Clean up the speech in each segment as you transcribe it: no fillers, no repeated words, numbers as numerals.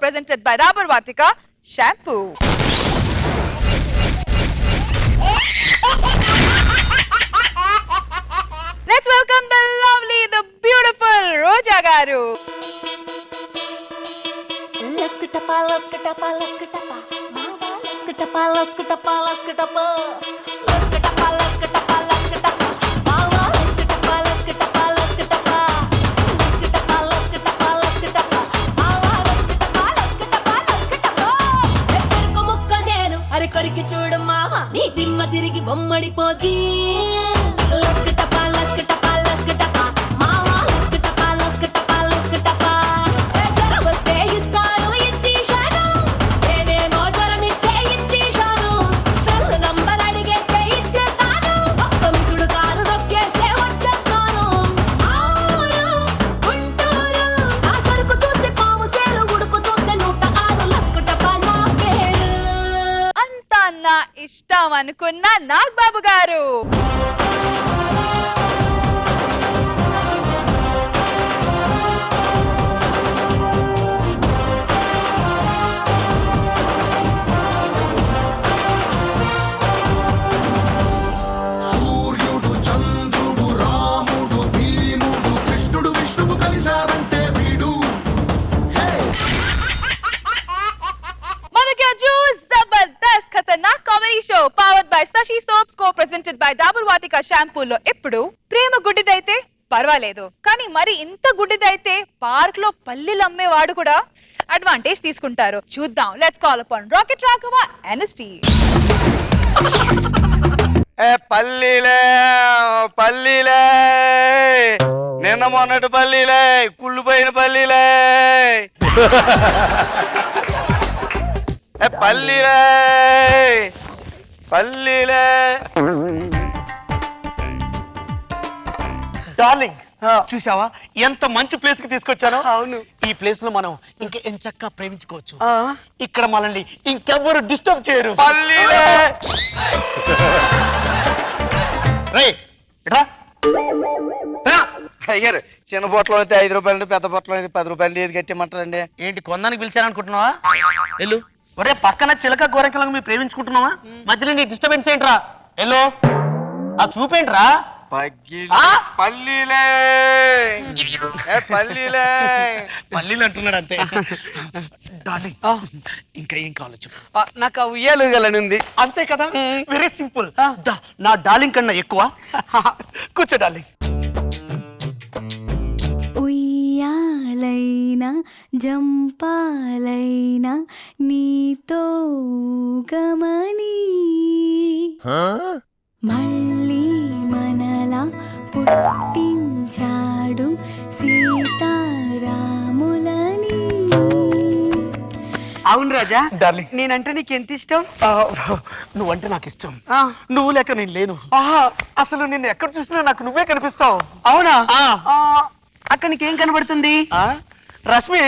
presented by Dabur Vatika Shampoo. Let's welcome the lovely, the beautiful Roja Garu. కొరికి చూడు మామ నీ దిమ్మ తిరిగి బొమ్మడిపోతీ ఇష్టం అనుకున్న నాగబాబు గారు. సూర్యుడు చంద్రుడు రాముడు భీముడు కృష్ణుడు విష్ణువు కలిసారంటే వీడు. మనకి juice Jabardasth Khatarnak comedy show powered by Shashi soaps co presented by Dabur Vatika shampoo లో ఇప్పుడు ప్రేమ గుడ్డిదైతే పర్వాలేదు, కానీ మరి ఇంత గుడ్డిదైతే పార్క్ లో పల్లీలు అమ్మేవాడు కూడా అడ్వాంటేజ్ తీసుకుంటారు. చూద్దాం. Let's call upon Rocket Raghava ఎన్ఎస్టీ. పల్లీలే పల్లీలే నిన్న మొన్నటి పల్లీలే కుళ్ళిపోయిన పల్లీలే పల్లీలే పల్లీలే. డార్లింగ్ చూసావా ఎంత మంచి ప్లేస్ కి తీసుకొచ్చాను. అవును, ఈ ప్లేస్ లో మనం ఇంకా ఎంచక్కా ప్రేమించుకోవచ్చు. ఇక్కడ మనల్ని ఇంకెవ్వరు డిస్టర్బ్ చేయరు. పల్లీలే అయ్యారు. చిన్న పొట్టలో అయితే 5 రూపాయలు, పెద్ద పొట్టలో అయితే 10 రూపాయలు. ఏది కట్టేమంటారండి? ఏంటి కొందానికి పిలిచాను అనుకుంటున్నావా? వెళ్ళు. ఒరే పక్కన చిలక గోరెంకలకు మీరు ప్రేమించుకుంటున్నావా? మధ్యలో నీ డిస్టర్బెన్స్ ఏంట్రా? వెళ్ళు. ఆ చూపేంట్రా? పల్లీలే పల్లీలే పల్లీలు అంటున్నాడు అంతే. డార్లింగ్ ఇంకా ఏం కావాలో చెప్పు. నాకు ఆ ఉయ్యాలుగాలని ఉంది. అంతే కదా, వెరీ సింపుల్. నా డార్లింగ్ కన్నా ఎక్కువ. కూర్చో డార్లింగ్. ఉయ్యాలైనా జంపాలైనా నీతో గమని మళ్ళీ మనలా పుట్టించాడు సీతారాములని. అవును రాజా, డార్లింగ్ నేనంటే నీకు ఎంత ఇష్టం? నువ్వంటే నాకు ఇష్టం. నువ్వు లేక నేను లేను. అసలు నిన్ను ఎక్కడ చూసినా నాకు నువ్వే కనిపిస్తావు. అవునా? అక్కడ నీకేం కనబడుతుంది? రష్మి.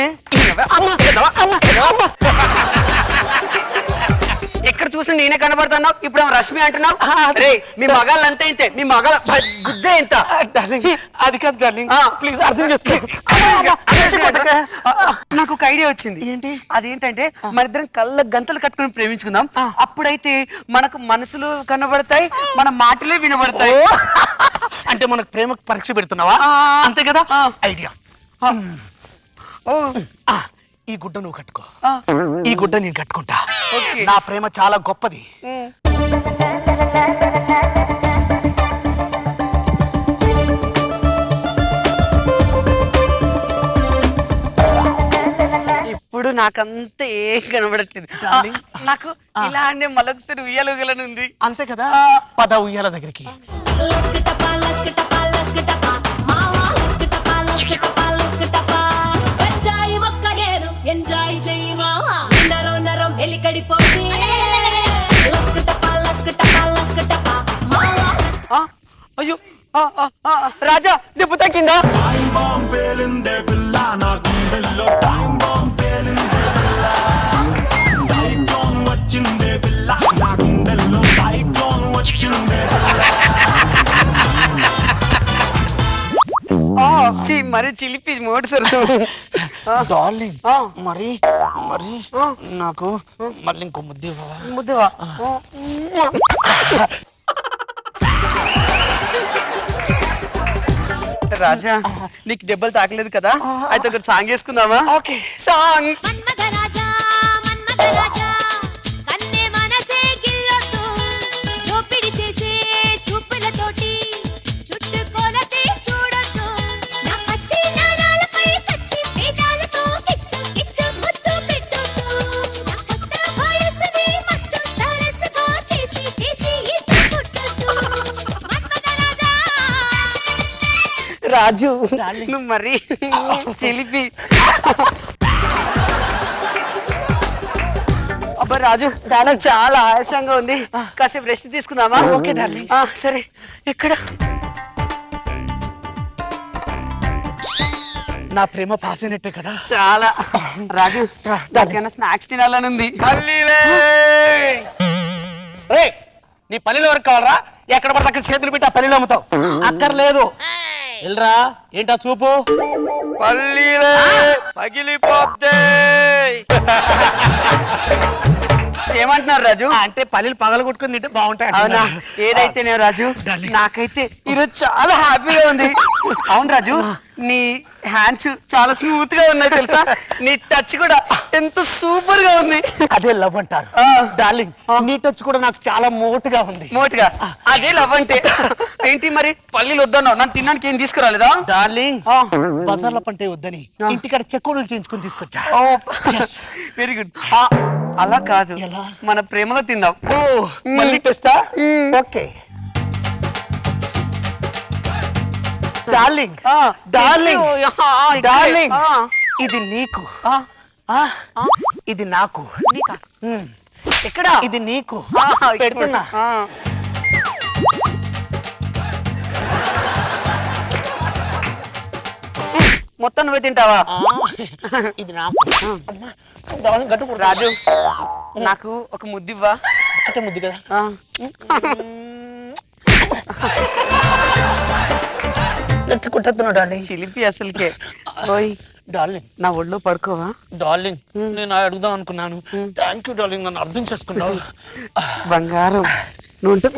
ఎక్కడ చూసినా నేనే కనబడుతున్నావు. ఇప్పుడు రష్మి అంటున్నావు. రే మీ మగాళ్ళు అంతే ఇంతే, మీ మగాళ్ళ బుద్ధే ఇంత. అది కాదు డార్లింగ్, ప్లీజ్ అర్థం చేసుకో. నాకు ఒక ఐడియా వచ్చింది. ఏంటి అదేంటంటే మన ఇద్దరం కళ్ళ గంతలు కట్టుకుని ప్రేమించుకుందాం. అప్పుడైతే మనకు మనసులు కనబడతాయి, మన మాటలే వినబడతాయి. అంటే మనకు ప్రేమ పరీక్ష పెడుతున్నావా? అంతే కదా. ఐడియా. ఈ గుడ్డ నువ్వు కట్టుకో, ఈ గుడ్డ నేను కట్టుకుంటా. నా ప్రేమ చాలా గొప్పది. ఇప్పుడు నాకంతా ఏం కనబడట్లేదు. నాకు ఇలాంటి మళ్ళొకసారి ఉయ్యాలుగలని ఉంది. అంతే కదా. పద ఉయ్యాల దగ్గరికి. ఎంజాయ్ చేయవా నరో నరం ఎలికడిపోయి అయ్యో రాజా దెబ్బ తగ్గిందా? మరి అరే చిలిపి మోటు సరుతు డార్లింగ్ మరి మరి నాకు మళ్ళీ ఇంకో ముద్దు ఇవ్వవా? ముద్దువా రాజా నీకు దెబ్బలు తాకలేదు కదా అయితే ఒకటి సాంగ్ వేసుకుందామా? ఓకే సాంగ్ మన్మథరాజా మన్మథరాజా కన్నే మనసే గిల్లొద్దు దోపిడి చేసే చూపులతోటి చుట్టుకొలతే చూడొద్దు నా పచ్చి నారాలపై పచ్చి పేదాలతో కిచ్చు కిచ్చు ముద్దు పెట్టొద్దు నా కొత్త వయసుని మత్తు సరస్సుగా చేసి చేసి ఇట్టు పుట్టొద్దు మన్మథరాజా రాజు నువ్వు మరి చిలిపి అబ్బా రాజు నాకు చాలా ఆయాసంగా ఉంది కాసేపు రెస్ట్ తీసుకుందామా? Okay darling. సరే ఎక్కడ నా ప్రేమ పాస్ అయినట్టే కదా. చాలా రాజు దానికన్నా స్నాక్స్ తినాలని ఉంది. రే నీ పల్లెలు ఎవరికి కావాలరా? ఎక్కడ పడితే అక్కడ చేతులు పెట్టి ఆ పల్లెలు అమ్ముతావు. అక్కర్లేదు వెళ్ళరా. ఏంటా చూపు? పల్లీలే పగిలిపోద్దే. ఏమంటున్నారు రాజు? అంటే పల్లీలు పగల కొట్టుకుని తింటే బాగుంటాయి. అవునా? ఏదైతేనే రాజు నాకైతే ఈరోజు చాలా హ్యాపీగా ఉంది. అవును రాజు నీ హ్యాండ్స్ చాలా స్మూత్ గా ఉన్నాయి తెలుసా? నీ టచ్ కూడా ఎంత సూపర్ గా ఉంది. అదే లవ్ అంటారు డార్లింగ్. నీ టచ్ కూడా నాకు చాలా మోటుగా ఉంది. మోటుగా అదే లవ్ అంటే. ఏంటి మరి పల్లీలు వద్దన్నావు, నన్ను తినడానికి ఏం తీసుకురాలేదా? డార్లింగ్ బజార్ల పంటే వద్దని ఇంటికాడ చెక్కోడలు చేయించుకొని తీసుకొచ్చా. Very good. అలా కాదు, మన ప్రేమలో తిందాం. మళ్ళీ టెస్టా? ఓకే డార్లింగ్ డార్లింగ్ డార్లింగ్ ఇది నీకు ఇది నాకు. ఎక్కడ? ఇది నీకు పెడుతున్నా. మొత్తం నువ్వే తింటావా? ఇది నాకు. రాజు నాకు ఒక ముద్దివ్వా? అంటే ముద్దు కదా. కుట్టేస్తున్నా డార్లింగ్. చిలిపి అసలుకే. ఓయ్ డార్లింగ్ నా ఒళ్ళో పడుకోవా? డార్లింగ్ నేను అడుగుదాం అనుకున్నాను. థ్యాంక్ యూ డార్లింగ్, నన్ను అర్థం చేసుకున్నావు. బంగారం నువ్వు ఉంటే.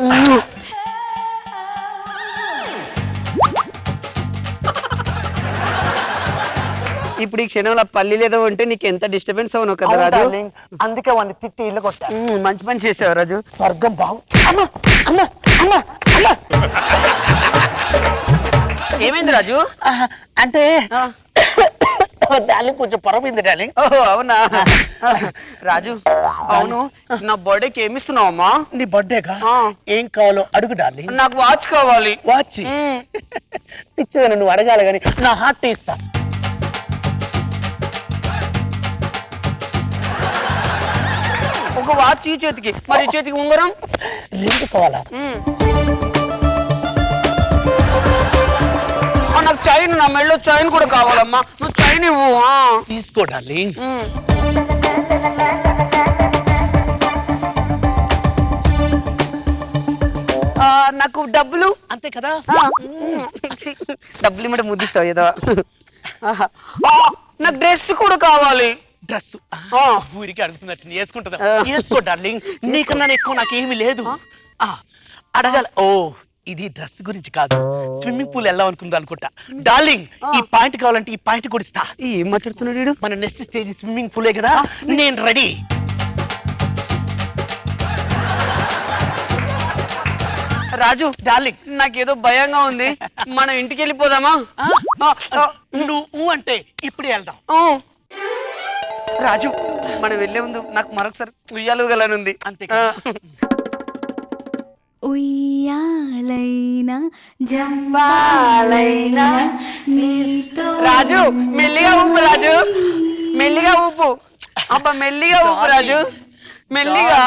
ఇప్పుడు ఈ క్షణంలో పల్లీలు ఏదో ఉంటే నీకు ఎంత డిస్టర్బెన్స్ అవును కదా రాజు. డార్లింగ్ అందుకే వాడిని తిట్టి ఇల్లు కొట్టా. మంచి పని చేసావు రాజు. స్వర్గం బాగు. అమ్మా అమ్మా అమ్మా అమ్మా. ఏమైంది రాజు? అంటే డార్లింగ్ కొంచెం పొరపోయింది డార్లింగ్. ఓహో అవునా రాజు? అవును నా బర్త్డేకి ఏమి ఇస్తున్నావమ్మా? నీ బర్త్డేగా ఏం కావాలో అడుగు డార్లింగ్. నాకు వాచ్ కావాలి. వాచ్ పిచ్చిగా నువ్వు అడగాలి కానీ నా హార్ట్ ఇస్తా. ఒక వాచ్ ఈ చేతికి, మరి ఈ చేతికి ఉంగరం. రెండు కావాలా? నాకు చైన్, నా మెడలో చైన్ కూడా కావాలమ్మా. నువ్వు చైన్ ఇవ్వు. తీసుకో డార్లింగ్. నాకు డబ్బులు. అంతే కదా. డబ్బులు ఇమ్మట ముద్దిస్తావు ఏదో. నాకు డ్రెస్ కూడా కావాలి. డ్రెస్ ఊరికి అడుగుతున్నట్టు వేసుకుంటుందా? వేసుకో డార్లింగ్. నీకన్నా ఎక్కువ నాకేమీ లేదు. అడగాలి. ఓ ఇది డ్రెస్ గురించి కాదు, స్విమ్మింగ్ పూల్ వెళ్దాం అనుకుందా అనుకుంటా. డార్లింగ్ ఈ పాయింట్ కావాలంటే ఈ పాయింట్ కూడా ఇస్తా. ఏం మాట్లాడుతున్నాడు? మన నెక్స్ట్ స్టేజ్ స్విమ్మింగ్ పూలే కదా. నేను రెడీ. రాజు డార్లింగ్ నాకేదో భయంగా ఉంది. మనం ఇంటికి వెళ్ళిపోదామా? నువ్వు అంటే ఇప్పుడే వెళ్దాం. రాజు మనం వెళ్లే ముందు నాకు మరొకసారి ఉయ్యాలుగలనుంది. అంతే. ఉయ్యాలైనా జంబాలైనా నీతో. రాజు మెల్లిగా ఊపు. రాజు మెల్లిగా ఊపు. అబ్బా మెల్లిగా ఊపు రాజు, మెల్లిగా.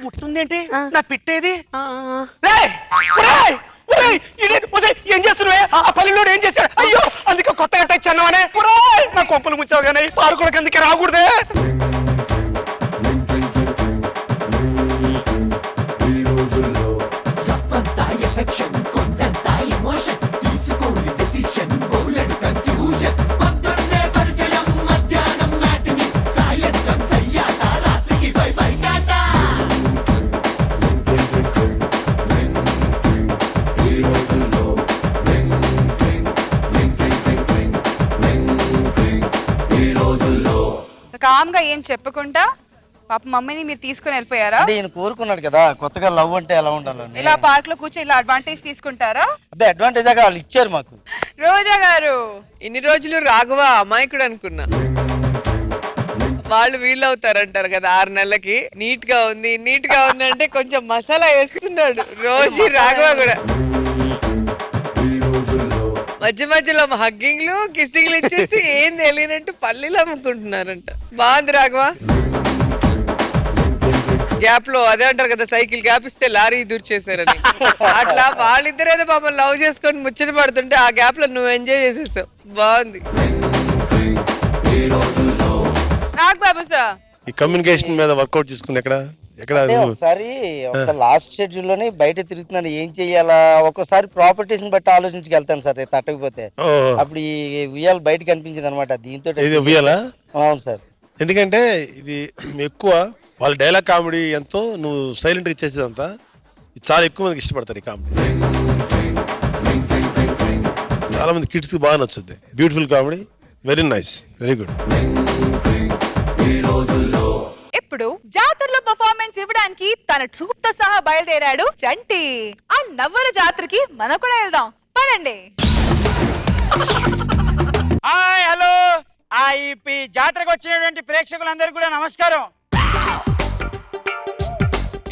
ముట్టుందేంటి నా పిట్టేది? ఏం చేస్తున్నావే? ఆ పల్లెలో ఏం చేశాడు? అయ్యో అందుకే కొత్తగా టచ్ అన్నావనే. నా కొంపలు ముంచావు కానీ పార్కులకు అందుకే రాకూడదే. ఈ రోజుల్లో ఎఫెక్షన్ కొండంత ఎమోషన్ కామ్ గా ఏం చెప్పకుండా పాప మమ్మీని మీరు తీసుకుని వెళ్ళిపోయారా? అంటే ఈయన కోరుకున్నాడు కదా కొత్తగా లవ్ అంటే ఎలా ఉండాలని. ఇలా పార్క్ లో కూర్చొని ఇలా అడ్వాంటేజ్ తీసుకుంటారా? అదే అడ్వాంటేజ్ గా వాళ్ళు ఇచ్చారు మాకు. రోజా గారు ఇన్ని రోజులు రాఘవ అమాయకుడు అనుకున్నా, వాళ్ళు వీళ్ళు అవుతారంటారు కదా 6 నెలలకి. నీట్ గా ఉంది అంటే కొంచెం మసాలా వేస్తున్నాడు రోజు రాఘవ కూడా. మధ్య మధ్యలో హగ్గింగ్లు కిస్సింగ్లు ఇచ్చేసి ఏం తెలియనట్టు పల్లీలు అమ్ముకుంటున్నారంట. బాగుంది రాఘవ. గ్యాప్ లో అదే అంటారు కదా, సైకిల్ గ్యాప్ ఇస్తే లారీ దూర్చేశారని, అట్లా వాళ్ళిద్దరేదో పాపం లవ్ చేసుకొని ముచ్చట పడుతుంటే ఆ గ్యాప్ లో నువ్వు ఎంజాయ్ చేసేసావు. బాగుంది. నాగ్ బాబు సార్ ఈ కమ్యూనికేషన్ మీద వర్కౌట్ చేసుకుంది ఎక్కడ అంటే ఒకసారి ఒక లాస్ట్ షెడ్యూల్ లోనే బయట తిరుగుతున్నాను, ఏం చెయ్యాలా, ఒక్కోసారి ప్రాపర్టీస్ బట్టి ఆలోచించుకు వెళ్తాను సార్ తట్టకపోతే. అప్పుడు ఈ ఉయ్యాల బయట కనిపించింది అనమాట. దీంతో ఇది ఉయ్యాలా? అవును సార్. ఎందుకంటే ఇది ఎక్కువ వాళ్ళ డైలాగ్ కామెడీ ఎంతో నువ్వు సైలెంట్ గా చేసేదంతా ఇది చాలా ఎక్కువ మందికి ఇష్టపడతారు ఈ కామెడీ. చాలా మంది కిడ్స్ కి బాగా నచ్చుద్ది. Beautiful comedy, very nice, very good. ఇప్పుడు జాతరలో పర్ఫార్మెన్స్ ఇవ్వడానికి తన ట్రూప్ తో సహా బయలుదేరాడు చంటి. ఆ నవ్వల జాతరకి మనం కూడా వెళ్దాం పదండి. హాయ్ హలో ఈ జాతరకు వచ్చినటువంటి ప్రేక్షకులందరూ కూడా నమస్కారం.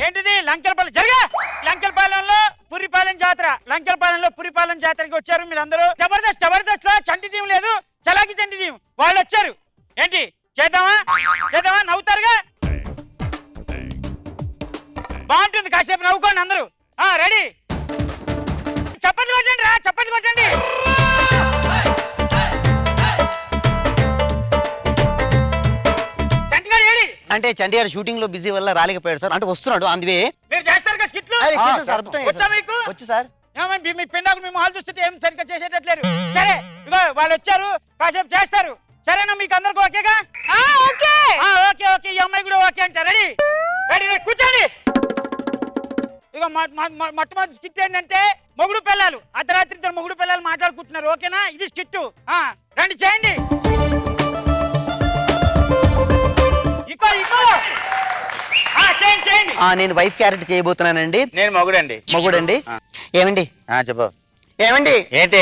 ఏంటిది లంకెలపాలెం జరగా, లంకెలపాలెంలో పురిపాలెం జాతర, లంకెలపాలెంలో పురిపాలెం జాతరకి వచ్చారు మీరందరూ. జబర్దస్త్ లో చంటి టీం లేదు, చలాకి చంటి టీం వాళ్ళు వచ్చారు. ఏంటి చేద్దామా నవ్వుతారుగా, బాగుంటుంది, కాసేపు నవ్వుకోండి అందరూ. రెడీ, చప్పట్లు కొట్టండి రా, చప్పట్లు కొట్టండి. అంటే చంటి గారు షూటింగ్ లో బిజీ వల్ల రాలేకపోయాడు సార్. అంటే వస్తున్నాడు అందువే. మీరు చేస్తారు స్కిట్లు వచ్చు సార్. ఏమండి మీ పిండాకులు మీ మొహాలు చూస్తుంటే ఏం సరిగ్గా చేసేటట్లేరు. సరే ఇగో వాళ్ళు వచ్చారు, కాసేపు చేస్తారు. సరేనా మీకు అందరికి ఓకేగా? Okay okay. ఈ అమ్మాయి కూడా ఓకే అంట. రెడీ కూర్చోండి. ఇక మొట్టమొదటి స్కిట్ ఏంటంటే మొగుడు పిల్లలు, అర్ధరాత్రి 2 మొగుడు పిల్లలు మాట్లాడుకుంటున్నారు. ఓకేనా? ఇది స్కిట్. రండి చేయండి. నేను వైఫ్ క్యారెక్టర్ చేయబోతున్నానండి. నేను మొగుడండి. ఏమండి చెప్పు. ఏమండి ఏంటి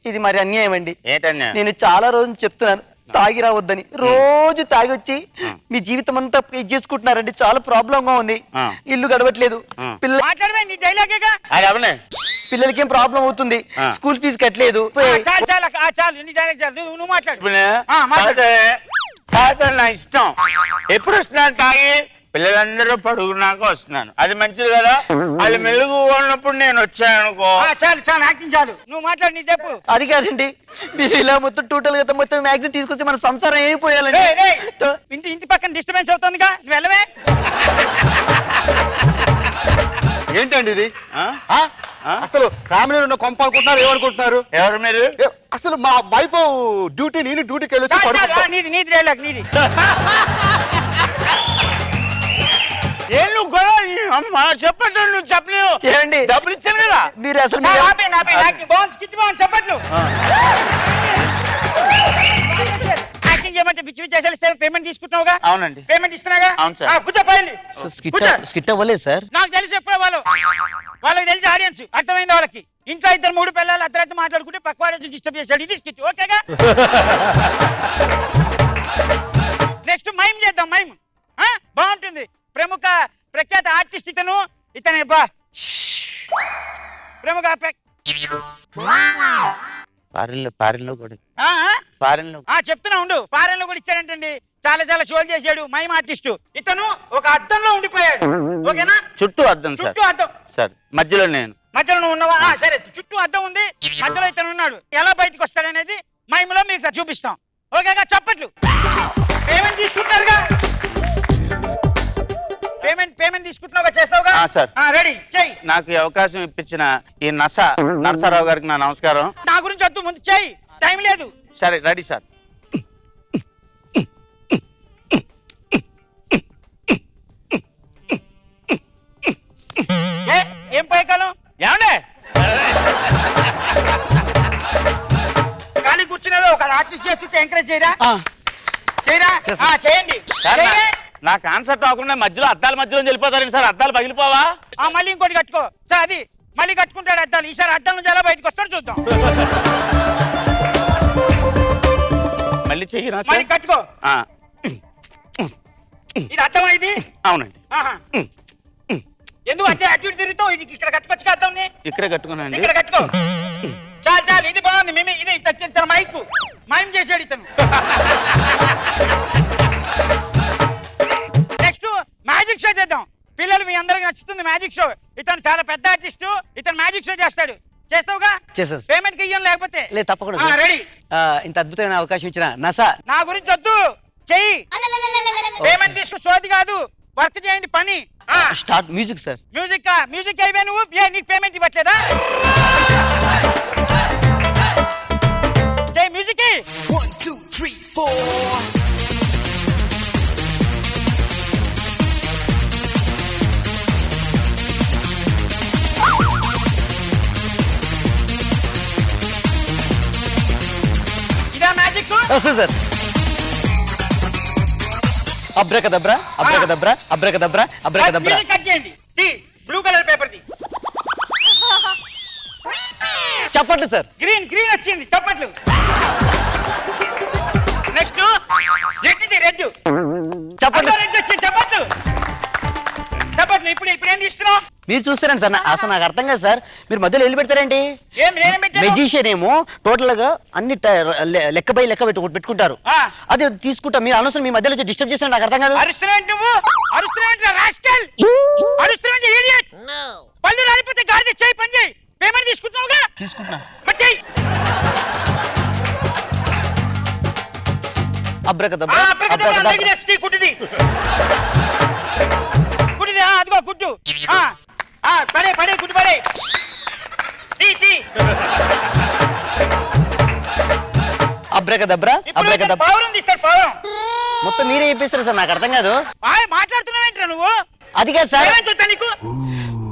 ఇది మరి అన్యాయం అండి. ఏంటన్యా? నేను చాలా రోజులు చెప్తున్నాను తాగి రావద్దని, రోజు తాగి వచ్చి మీ జీవితం అంతా ఇది చేసుకుంటున్నారండి. చాలా ప్రాబ్లం గా ఉంది, ఇల్లు గడవట్లేదు, పిల్లలకి ఏం ప్రాబ్లం అవుతుంది, స్కూల్ ఫీజు కట్టలేదు. నా ఇష్టం, ఎప్పుడు వస్తున్నాను తాగి పిల్లలందరూ పడుకున్నాక వస్తున్నాను, అది మంచిది కదా. వాళ్ళు మెలుగు ఉన్నప్పుడు నేను వచ్చాను అనుకో. చాలు యాక్టింగ్ చాలు, నువ్వు మాట్లాడి నీ చెప్పు. అది కాదండి, మీరు ఇలా మొత్తం టోటల్ గా మొత్తం మ్యాగజైన్ తీసుకొచ్చి మన సంసారం అయిపోయాలండి. ఇంటి పక్కన డిస్టర్బెన్స్ అవుతుందిగా, నువ్వు వెళ్ళవే. ఏంటండి ఇది? అసలు ఫ్యామిలీలో ఉన్న కొంప అనుకుంటున్నారు, ఏమనుకుంటున్నారు? ఎవరు మీరు? అసలు మా వైఫ్ డ్యూటీ, నేను డ్యూటీకి వెళ్ళి నీది డైలాగ్ నీది. ఏం నువ్వు గొడవ చెప్పట్లు, నువ్వు చెప్పలేవు. ఏమండి డబ్బులు ఇచ్చాను కదా మీరు అసలు చెప్పట్లు. యాక్టింగ్ చేయమంటే పిచ్చి పిచ్చి చేసేస్తే పేమెంట్ తీసుకుంటున్నావుగా? అవునండి, పేమెంట్ ఇస్తున్నాగా. అవును సార్. కూర్చోపోయింది. స్కిట్ అవ్వలేదు సార్. నాకు తెలిసి ఎప్పుడో వాళ్ళకి తెలిసి ఆడియన్స్ అర్థమైంది. వాళ్ళకి ఇంట్లో 2 3 పిల్లలు అర్ధరాత్రి మాట్లాడుకుంటే పక్క వాడు డిస్టర్బ్ చేశాడు. ఇది స్కిట్ ఓకేగా? నెక్స్ట్ మైమ్ చేద్దాం. మైమ్ బాగుంటుంది. ప్రముఖ ప్రఖ్యాత ఆర్టిస్ట్ ఇతనే బా ప్రముఖ చెప్తున్నా ఉండు. ఫారెన్ లో కూడా ఇచ్చాడంటండి, చాలా షోలు చేశాడు. మైమ్ ఆర్టిస్ట్ ఇతను. ఒక అద్దంలో ఉండిపోయాడు. ఓకేనా? చుట్టూ అద్దం సార్, మధ్యలో నువ్వు ఉన్నావా? సరే, చుట్టూ అద్దం ఉంది, మధ్యలో ఇతను ఉన్నాడు. ఎలా బయటకు వస్తాడనేది మైమ్ లో మీకు చూపిస్తాం. ఓకేగా? చప్పట్లు. పేమెంట్ తీసుకుంటారుగా? పేమెంట్ తీసుకుంటున్నావుగా, చేస్తావుగా? సార్. రెడీ చెయ్యి. నాకు అవకాశం ఇప్పించిన ఈ నరసరావు గారికి నా నమస్కారం. నా గురించి వద్దు, ముందు చెయ్యి, టైం లేదు. సరే రెడీ సార్. ఏం పైకాలం ఏమండే ఖాళీ కూర్చున్నారు. ఒక ఆర్టిస్ట్ చేస్తుంటే ఎంకరేజ్ చేయరా? చేయండి. సార్, నా కాన్సెప్ట్ అవ్వకుండా మధ్యలో అద్దాల మధ్యలో వెళ్ళిపోతారండి సార్. అద్దాలు పగిలిపోవా? మళ్ళీ ఇంకోటి కట్టుకో సార్. అది మళ్ళీ కట్టుకుంటాడు అద్దాలు. ఈసారి అద్దాల నుంచి ఎలా బయటకు వస్తాడు చూద్దాం. మళ్ళీ చెయ్యరా మళ్ళీ సార్? కట్టుకో. ఆ, ఇది అర్థమైంది? అవునండి. ఆహా. ఎందుకు అంటే అటు ఇటు తిరుగుతావు? ఇది ఇక్కడ కట్టుకోవచ్చు అద్దాన్ని. ఇక్కడే కట్టుకున్నాండి. ఇక్కడ కట్టుకో. చాలు చాలు, ఇది బాగుంది. మేము ఇది తన మైక్ మాయం చేసాడు ఇతను. నెక్స్ట్ మ్యాజిక్ షో చేద్దాం. పిల్లలు మీ అందరికి నచ్చుతుంది మ్యాజిక్ షో. ఇతను చాలా పెద్ద ఆర్టిస్ట్. ఇతను మ్యాజిక్ షో చేస్తాడు. చేస్తావుగా? చేస్తాను. పేమెంట్ కి ఇయ్యం లేకపోతే లేదు తప్పకుండా సార్. రెడీ. ఇంత అద్భుతమైన అవకాశం ఇచ్చిన నసా నా గురించి వద్దు, చెయ్యి. పేమెంట్ తీసుకు సోది కాదు, వర్క్ చేయండి పని. Start music sir. Music music అయిపోయి నువ్వు నీకు పేమెంట్ ఇవ్వట్లేదా? చెయ్యి మ్యూజిక్. 1 2 3 4 ఇదా మ్యాజిక్? వస్తుంది sir. Abracadabra abracadabra abracadabra abracadabra. Music cut చేయండి. బ్లూ కలర్ పేపర్ ది. చప్పట్లు సార్. గ్రీన్ గ్రీన్ వచ్చింది, చప్పట్లు. నెక్స్ట్ రెడ్ ది, రెడ్ చప్పట్లు. రెడ్ వచ్చింది, చప్పట్లు చప్పట్లు. ఇప్పుడు ఇప్పుడు ఏం తీస్తున్నావు? మీరు చూస్తారండి సార్. అసలు నాకు అర్థం కాదు సార్. మీరు మధ్యలో వెళ్ళి పెడతారేంటి? ఏం నేనేం పెట్టాను? మెజిషియన్ ఏమో టోటల్ గా అన్ని లెక్క బై లెక్క పెట్టుకుంటారు. అదే తీసుకుంటా. మీరు అనవసరం మీ మధ్యలో డిస్టర్బ్ చేస్తున్నారు. నాకు అర్థం కాదు. అరుస్తున్నావు నువ్వు, అరుస్తున్నావు రాస్కల్, అరుస్తున్నావు ఇడియట్. పళ్ళు రాలిపోతే గాడి చేయి, పని చేయి. పేమెంట్ తీసుకుంటున్నావుగా? తీసుకుంటున్నా. మరి చెయ్యి. Abracadabra abracadabra. అందరికీ నచ్చుతుంది. కుట్టిది కుట్టిది. అదిగో కుట్టు. పడే పడే కుట్టు పడే. తీ అబ్రకదబ్రా అబ్రకదబ్రా. పావురం తీస్తాడు, పావురం. మొత్తం మీరే చెప్పేస్తారు సార్. నాకు అర్థం కాదు. మాట్లాడుతున్నావేంట్రా నువ్వు? అది కాదు సార్. ఏమైంది నీకు?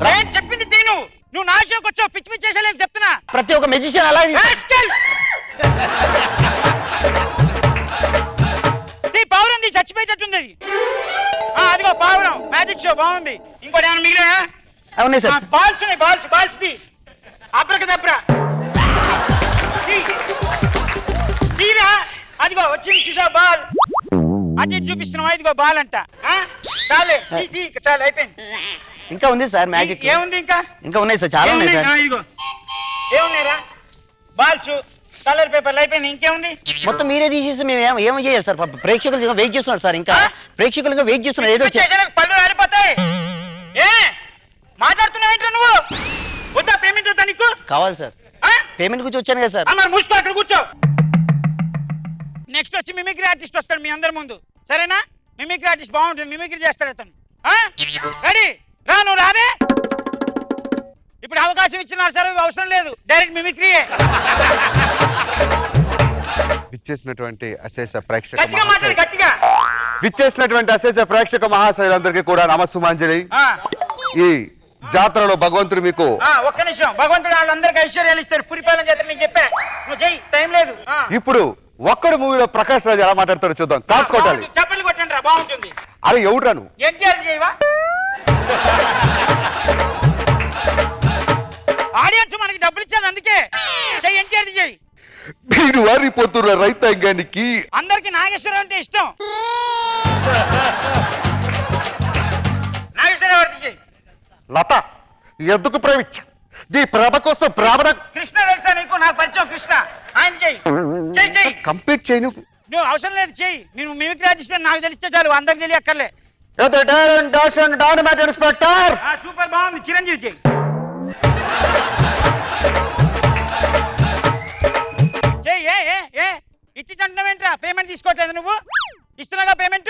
నేను చెప్పింది తిను. నువ్వు నా షోకి వచ్చావు, పిచ్చి పిచ్చి చేసేలేక చెప్తున్నా. ప్రతి ఒక్క మెజిషియన్ అలాగే పావురం తీ, చచ్చిపోయేటట్టుంది అది. అదిగో పావురం. మ్యాజిక్ షో బాగుంది. ఇంకోటి ఏమైనా మిగిలినా? అవునే సార్. బాల్స్ ఉన్నాయి, బాల్స్ బాల్స్ ది. అబ్రకదబ్రా తీరా. అదిగో వచ్చింది, చూసా బాల్. అటు ఇటు చూపిస్తున్నావా? ఇదిగో బాల్ అంట. చాలే, చాలు అయిపోయింది. ఇంకా ఉంది సార్ మ్యాజిక్. ఏముంది ఇంకా? ఇంకా ఉన్నాయి సార్, చాలా ఉన్నాయి సార్. ఇదిగో ఏమున్నాయిరా? బాల్స్, కలర్ పేపర్లు అయిపోయినాయి. ఇంకేముంది? మొత్తం మీరే తీసేసి మేము ఏం చేయాలి సార్? ప్రేక్షకులు వెయిట్ చేస్తున్నారు సార్. ఇంకా ప్రేక్షకులు వెయిట్ చేస్తున్నారు. ఏదో పళ్ళు ఆరిపోతాయి. ఏ మాట్లాడుతున్నావేంట్రా నువ్వు? వద్దా పేమెంట్? వద్దా నీకు? కావాలి సార్. పేమెంట్ గురించి వచ్చాను కదా సార్. మరి మూసుకో, అక్కడ కూర్చో. నెక్స్ట్ వచ్చి మిమిక్రీ ఆర్టిస్ట్ వస్తాడు మీ అందరి ముందు, సరేనా? మిమిక్రీ ఆర్టిస్ట్ బాగుంటుంది, మిమిక్రీ చేస్తాడు అతను. రెడీ? రా, నువ్వు రాదే. ఇప్పుడు అవకాశం ఇచ్చినారు సార్, అవసరం లేదు, డైరెక్ట్ మిమిక్రీయే. విచ్చేసినటువంటి అశేష ప్రేక్షక గట్టిగా మాట్లాడు, గట్టిగా. విచ్చేసినటువంటి అశేష ప్రేక్షక మహాశైలందరికీ కూడా నమస్సుమాంజలి. ఈ జాతరలో భగవంతుడు మీకు ఒక్క నిమిషం. భగవంతుడు వాళ్ళందరికీ ఐశ్వర్యాలు ఇస్తారు. పురిపాలన చేస్తారు. నీకు చెప్పా, నువ్వు చెయ్యి, టైం లేదు. ఇప్పుడు ఒక్కడు మూవీలో ప్రకాష్ రాజ్ ఎలా మాట్లాడతారో చూద్దాం. క్లాప్స్ కొట్టాలి. చప్పట్లు కొట్టండి రా, బాగుంటుంది. అరే ఎవడురా నువ్వు? ఎన్టీఆర్ చేయవా? ఆడియన్స్ మనకి డబ్బులు ఇచ్చేది అందుకే. చెయ్యి, ఎన్టీఆర్ చెయ్యి. మీరు వారిపోతున్న రైతాంగానికి అందరికి నాగేశ్వరం అంటే ఇష్టం. నాగేశ్వరరావు చెయ్యి. లత ఎందుకు ప్రేమించ ఈ ప్రభ కోసం బ్రాహ్మణ కృష్ణ తెలుసా నీకు? నాకు పరిచయం కృష్ణ. ఆయన చెయ్యి, చెయ్యి చెయ్యి. కంప్లీట్ చేయను. నువ్వు అవసరం లేదు, చెయ్యి. నేను మిమిక్రీ ఆర్టిస్ట్ నాకు తెలిస్తే చాలు, అందరికి తెలియక్కర్లే. ఇన్స్పెక్టర్ సూపర్, బాగుంది. చిరంజీవి చెయ్యి. చెయ్యి. ఇట్టి అంటున్నావేంట్రా? పేమెంట్ తీసుకోవట్లేదు నువ్వు? ఇస్తున్నాగా పేమెంట్.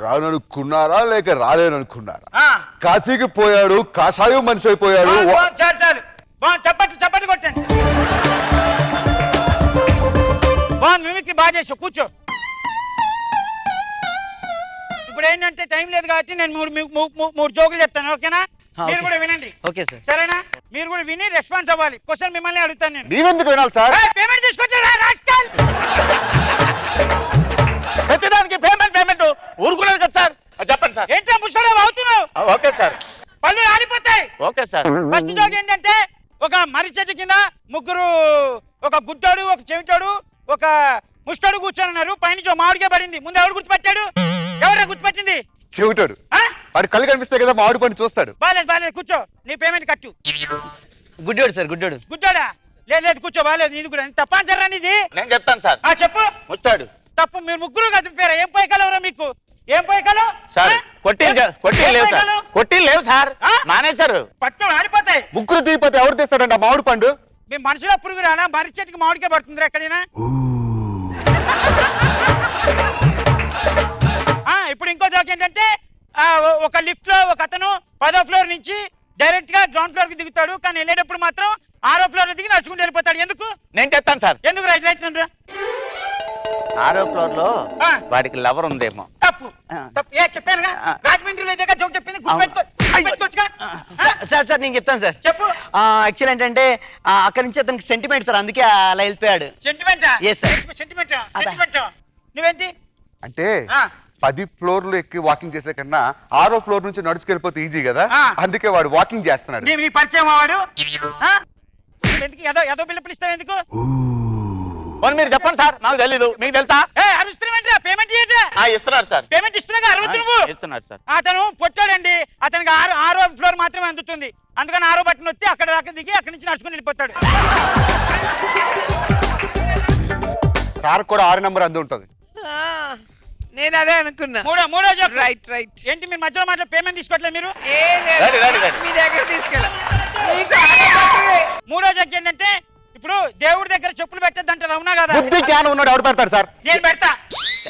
రాననుకున్నారా లేక రాలేననుకున్నారా? కాశీకి పోయాడు, కాషాయం మనిషి అయిపోయాడు. చాలు చాలు, బాగుంది. చప్పట్లు చప్పట్లు కొట్టండి. బాగుంది, మిమిక్రీ బాగా చేసావు. కూర్చో. ఇప్పుడు ఏంటంటే టైం లేదు కాబట్టి నేను మూడు జోకులు చెప్తాను, ఓకేనా? మీరు కూడా వినండి. Okay sir. సరేనా? మీరు కూడా విని రెస్పాన్స్ అవ్వాలి. క్వశ్చన్ మిమ్మల్ని అడుగుతాను నేను. నీవెందుకు వినాలి సార్? పేమెంట్ తీసుకొచ్చారా రాస్కల్? ప్రతిదానికి పేమెంట్ ఊరుకున్నారు కదా సార్ చెప్పండి సార్. ఏంటో ముసడా అవుతున్నావు? Okay sir. పళ్ళు ఆడిపోతాయి. Okay sir. ఫస్ట్ జోక్ ఏంటంటే ఒక మర్రి చెట్టు కింద ముగ్గురు, ఒక గుడ్డోడు, ఒక చెవిటోడు, ఒక ముష్టోడు కూర్చొని ఉన్నారు. పైనుంచి ఒక మామిడికాయ పడింది. ముందు ఎవరు గుర్తుపెట్టాడు? ఎవరైనా గుర్తుపెట్టింది? చెవిటాడు ఆ? వాడు కళ్ళు కనిపిస్తే కదా మామిడి పండు చూస్తాడు. బాలేదు కూర్చో, నీ పేమెంట్ కట్టు. గుడ్డోడు సార్, గుడ్డోడు. గుడ్డోడా? లేదు కూర్చో, బాలేదు. ఇది కూడా తప్పనిసరా ఇది? నేను చెప్తాను సార్. చెప్పు. ముస్తాడు. తప్పు. మీరు ముగ్గురు కలిపారా? ఏం పోయగలవరా మీకు? ఏం పోయగలవు సార్? కొట్టి లేవు సార్, మానేశారు. పట్టు ఆడిపోతాయి. ముగ్గురు దీపతి ఎవరు తెస్తాడంట మామిడి పండు? మీ మనుషుల పురుగు రానా? మర్రి చెట్టుకి మామిడికాయ పడుతుందిరా ఎక్కడైనా? ఇప్పుడు ఇంకో జోక్ ఏంటంటే ఒక లిఫ్ట్ లో ఒక అతను 10వ ఫ్లోర్ నుంచి డైరెక్ట్ గా గ్రౌండ్ ఫ్లోర్ కి దిగుతాడు. కానీ వెళ్ళేటప్పుడు మాత్రం 6వ ఫ్లోర్ దిగి నడుచుకుంటూ వెళ్ళిపోతాడు. ఎందుకు? నేను చెప్తాను సార్. ఎందుకు? రైట్ 6వ ఫ్లోర్ లో వాడికి లవర్ ఉందేమో. తప్పు. ఏ చెప్పానుగా, రాజమండ్రిలో ఇదే జోక్ చెప్పింది. గుర్తుపెట్టుకోవచ్చుగా. సార్ నేను చెప్తాను సార్. చెప్పు. యాక్చువల్ ఏంటంటే అక్కడి నుంచి అతనికి సెంటిమెంట్ సార్, అందుకే అలా వెళ్ళిపోయాడు. సెంటిమెంటా? Yes, sir. సెంటిమెంట్. నువ్వేంటి అంటే 10 ఫ్లోర్లు ఎక్కి వాకింగ్ చేసే కన్నా 6వ ఫ్లోర్ నుంచి నడుచుకెళ్ళిపోతే ఈజీ కదా, అందుకే వాడు వాకింగ్ చేస్తున్నాడు. నీ పరిచయం వాడు ఎందుకు ఏదో బిల్లు పిలుస్తావు? ఎందుకు? మీరు చెప్పండి సార్, నాకు తెలీదు. మీకు తెలుసా? అరుస్తున్నామంటే పేమెంట్ ఇస్తున్నారు సార్. పేమెంట్ ఇస్తున్నా అరవద్దు నువ్వు. ఇస్తున్నారు సార్. అతను పొట్టాడండి, అతనికి 6వ ఫ్లోర్ మాత్రమే అందుతుంది. అందుకని 6వ బట్టను వచ్చి అక్కడ దాకా దిగి అక్కడి నుంచి నడుచుకుని వెళ్ళిపోతాడు. సార్ కూడా 6 నెంబర్ అందు ఉంటుంది. నేను అదే అనుకున్నా. మూడో జోక్. రైట్. ఏంటి మీరు మధ్యలో మాత్రం పేమెంట్ తీసుకోవట్లేదు మీరు? మీ దగ్గర తీసుకెళ్ళ. మూడో జోక్ ఏంటంటే ఇప్పుడు దేవుడి దగ్గర చెప్పులు పెట్టద్దు అంటారు, అవునా కదా? బుద్ధి జ్ఞానం ఉన్నాడు ఎవడు పెడతాడు సార్? నేను పెడతా.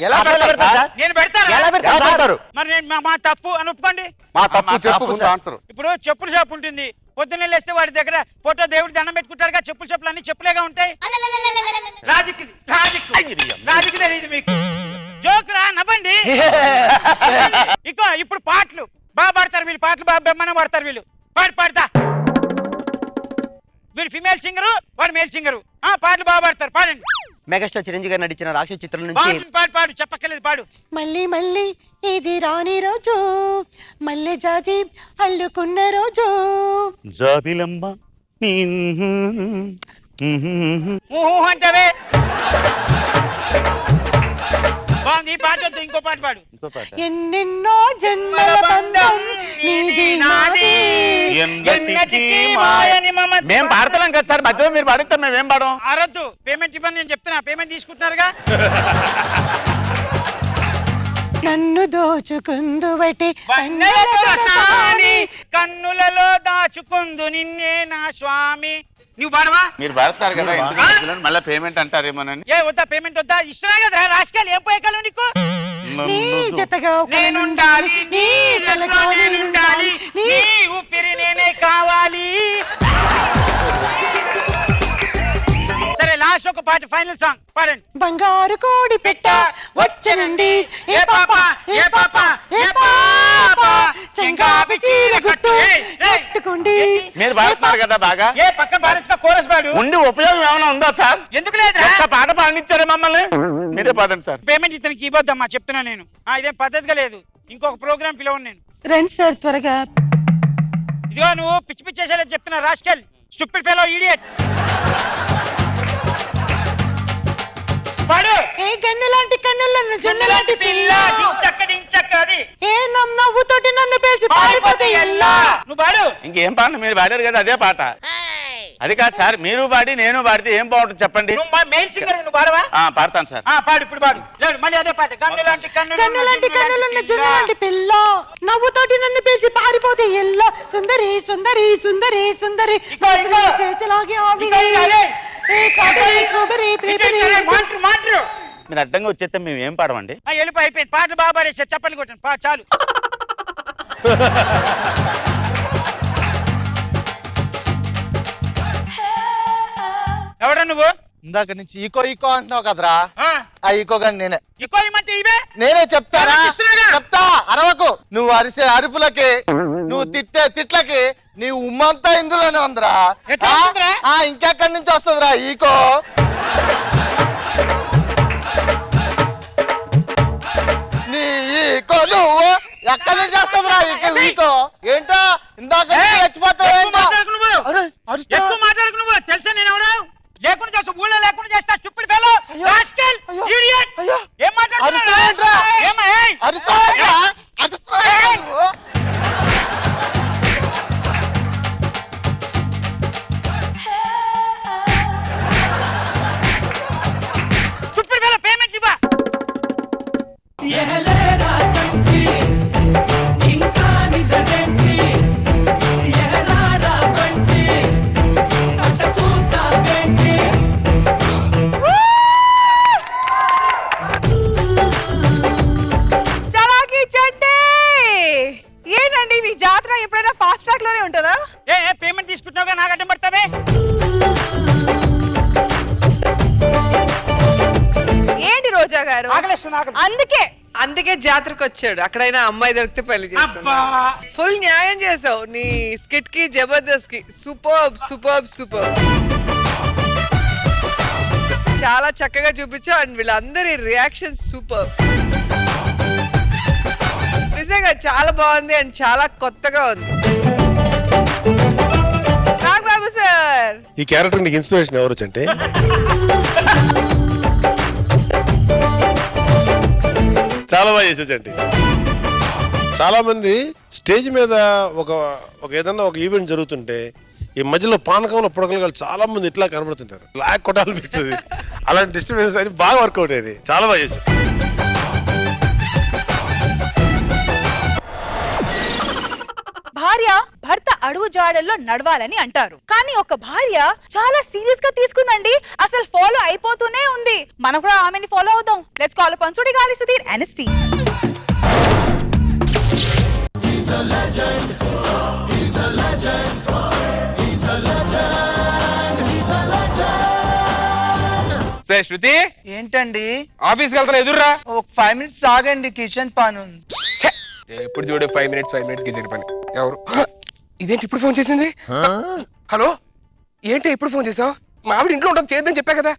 ఎలా పెడతారు సార్? నేను పెడతాను. ఎలా పెడతారు? మరి నేను మా తప్పు అని ఒప్పుకోండి. మా తప్పు చెప్పు ఆన్సర్. ఇప్పుడు చెప్పుల షాప్ ఉంటుంది. పొద్దున్నే లేస్తే వాడి దగ్గర ఫోటో దేవుడి దండం పెట్టుకుంటారుగా. చెప్పులు అన్ని చెప్పులేగా ఉంటాయి. రాజుకి తెలియదు మీకు. జోక్ రా, నవ్వండి. ఇప్పుడు పాటలు బాగా పాడతారు వీళ్ళు. పాటలు బాగా బ్రహ్మాండం పాడతారు వీళ్ళు. పాడతా. వీడు ఫిమేల్ సింగరు, వాడు మేల్ సింగరు. పాటలు బాగా పాడతారు. పాడండి. మెగాస్టార్ చిరంజీవి గారు నటించిన రాక్షస చిత్రం నుంచి పాడు. చెప్పక్కర్లేదు, పాడు. మళ్ళీ ఇది రాని రోజు, మళ్ళీ జాజి అల్లుకున్న రోజు. జాబిలమ్మ అంటావే. బాగుంది. ఈ పాట వద్దు, ఇంకో పాట పాడు. ఎన్నెన్నో జన్మల బంధం నీది నాది. మేము పాడతాం కదా సార్, మధ్యలో మీరు పాడిస్తాం, మేమేం పాడం? అరద్దు. పేమెంట్ ఇవ్వని నేను చెప్తున్నా. పేమెంట్ తీసుకుంటున్నారుగా. నన్ను దోచుకుందు బట్టి కన్నులలో దాచుకుందు నిన్నే నా స్వామి. నువ్వు పాడవా? మీరు పాడతారు కదా, మళ్ళీ పేమెంట్ అంటారేమోనని. ఏ వద్దా? పేమెంట్ వద్దా? ఇస్తున్నా కదా. రాసుకెళ్ళి ఏం పోయగలవు నీకు? నీ జతగా నేనుండాలి, నీ జతగా నేనుండాలి, నీ ఊపిరి నేనే కావాలి. సరే, లాస్ట్ ఒక పాట, ఫైనల్ సాంగ్ పాడండి. బంగారు కోడి పెట్ట వచ్చనండి, ఏ పాప ఏ పాప ఏ పాప, చెంగాబి చీర గుట్టు కట్టుకోండి. మీరు పాడుతున్నారు కదా బాగా. ఏ పక్కన పాడించుకో, కోరస్ పాడు. ఉండి ఉపయోగం ఏమైనా ఉందా సార్? ఎందుకు లేదు? పాట పాడించారే మమ్మల్ని. మీరే పాడండి సార్. పేమెంట్ ఇతనికి ఇవ్వద్దమ్మా చెప్తున్నా నేను. ఇదేం పద్ధతిగా లేదు. ఇంకొక ప్రోగ్రామ్ పిలవను నేను. రండి సార్ త్వరగా. ఇదిగో నువ్వు పిచ్చి పిచ్చేసేలా చెప్తున్నా. Rascal, stupid fellow, idiot. పాడు. ఏ గన్నెలాంటి కన్నులను జొన్నలాంటి పిల్ల, చక్కది. ఏ నవ్వుతోటి నన్ను పేల్చి పారిపోతే ఎల్లా. నువ్వు పాడు. ఇంకేం పాడు? మీరు పాడారు కదా అదే పాట. అది కాదు సార్, మీరు పాడి నేను పాడితే ఏం బాగుంటుంది చెప్పండి. నువ్వు మెయిల్ సింగర్, నువ్వు పాడవా? పాడతాను సార్. పాడు. ఇప్పుడు పాడు. మళ్ళీ అదే పాట. కన్నులాంటి కన్నులను జొన్నలాంటి పిల్ల, నవ్వుతోటి నన్ను పేల్చి పారిపోతే ఎల్లా. సుందరి సుందరి సుందరి సుందరి చేతిలాగి మీరు అడ్డంగా వచ్చేస్తే మేము ఏం పాడమండి. అయిపోయింది. పాటలు బాగా పాడేసారు. చెప్పండి కొట్టండి. చాలు. ఎవడా నువ్వు? ఇందాక నుంచి ఈకో అంటున్నావు కదరా, ఆ ఈకో గాని నేనే. ఈకో ఏమంటే ఇవే నేనే చెప్తారా? చెప్తా, అరవకు. నువ్వు అరిసే అరుపులకి, నువ్వు తిట్టే తిట్లకి నీ ఉమ్మంతా ఇందులోనే ఉందిరా. ఇంకెక్కడి నుంచి వస్తుందిరా ఈకో? ఈకో నువ్వు ఎక్కడి నుంచి వస్తుందిరా ఈకో ఏంటో ఇందాక చచ్చిపోతావు ఏంటో ఎక్కువ మాట్లాడుకు నువ్వు తెలుసా నేను ఎవరు లేకుండా చేస్తా ఊళ్ళో లేకుండా చేస్తా స్టూపిడ్ ఫెలో రాస్కెల్ ఇడియట్ ఏం మాట్లాడుతున్నావు స్టూపిడ్ ఫెలో పేమెంట్ ఇవ్వ చలాకీ చెడ్డి ఏంటండి మీ జాతర ఎప్పుడైనా ఫాస్ట్ ట్రాక్ లోనే ఉంటుందా? ఏ పేమెంట్ తీసుకుంటున్నావుగా నాకు అడ్డం పడతావే ఏంటి రోజా గారు అందుకే జాతరకు వచ్చాడు. అక్కడైనా అమ్మాయి దొరికితే పెళ్లి చేసుకుంటా. ఫుల్ న్యాయం చేసావు నీ స్కిట్ కి జబర్దస్త్ కి. సూపర్ సూపర్ సూపర్, చాలా చక్కగా చూపించావు. అండ్ వీళ్ళందరి రియాక్షన్ సూపర్, నిజంగా చాలా బాగుంది అండ్ చాలా కొత్తగా ఉంది. నాగబాబు సార్, ఈ క్యారెక్టర్ నీకు ఇన్స్పిరేషన్ ఎవరు అంటే? చాలా బాగా చేసేసండి. చాలా మంది స్టేజ్ మీద ఒక ఏదన్నా ఒక ఈవెంట్ జరుగుతుంటే ఈ మధ్యలో పానకంలో పుడకలు చాలా మంది ఇట్లా కనబడుతుంటారు, లాక్ కొట్టాలనిపిస్తుంది. అలాంటి డిస్టర్బెన్స్ అని బాగా వర్కౌట్ అయ్యింది. చాలా బాగా చేశారు. భార్య భర్త అడుగు జాడల్లో నడవాలని అంటారు, కానీ ఒక భార్య చాలా సీరియస్ గా తీసుకుందండి. అసలు ఫాలో అయిపోతూనే ఉంది. మనం కూడా ఆమెని ఫాలో అవుదాం. Let's call upon Sudigali Sudheer NST. సరే శృతి, ఏంటండి ఆఫీస్కి వెళ్తాను, ఎదుర్రా. ఒక 5 minutes ఆగండి, కిచెన్ పని ఉంది. ఎప్పుడు చూడే 5 minutes కిచెన్ పని. ఎవరు ఇదేంటి ఇప్పుడు ఫోన్ చేసింది? హలో, ఏంటి ఇప్పుడు ఫోన్ చేసావు? మా ఆవిడ ఇంట్లో ఉంటుంది, చేద్దని చెప్పా కదా.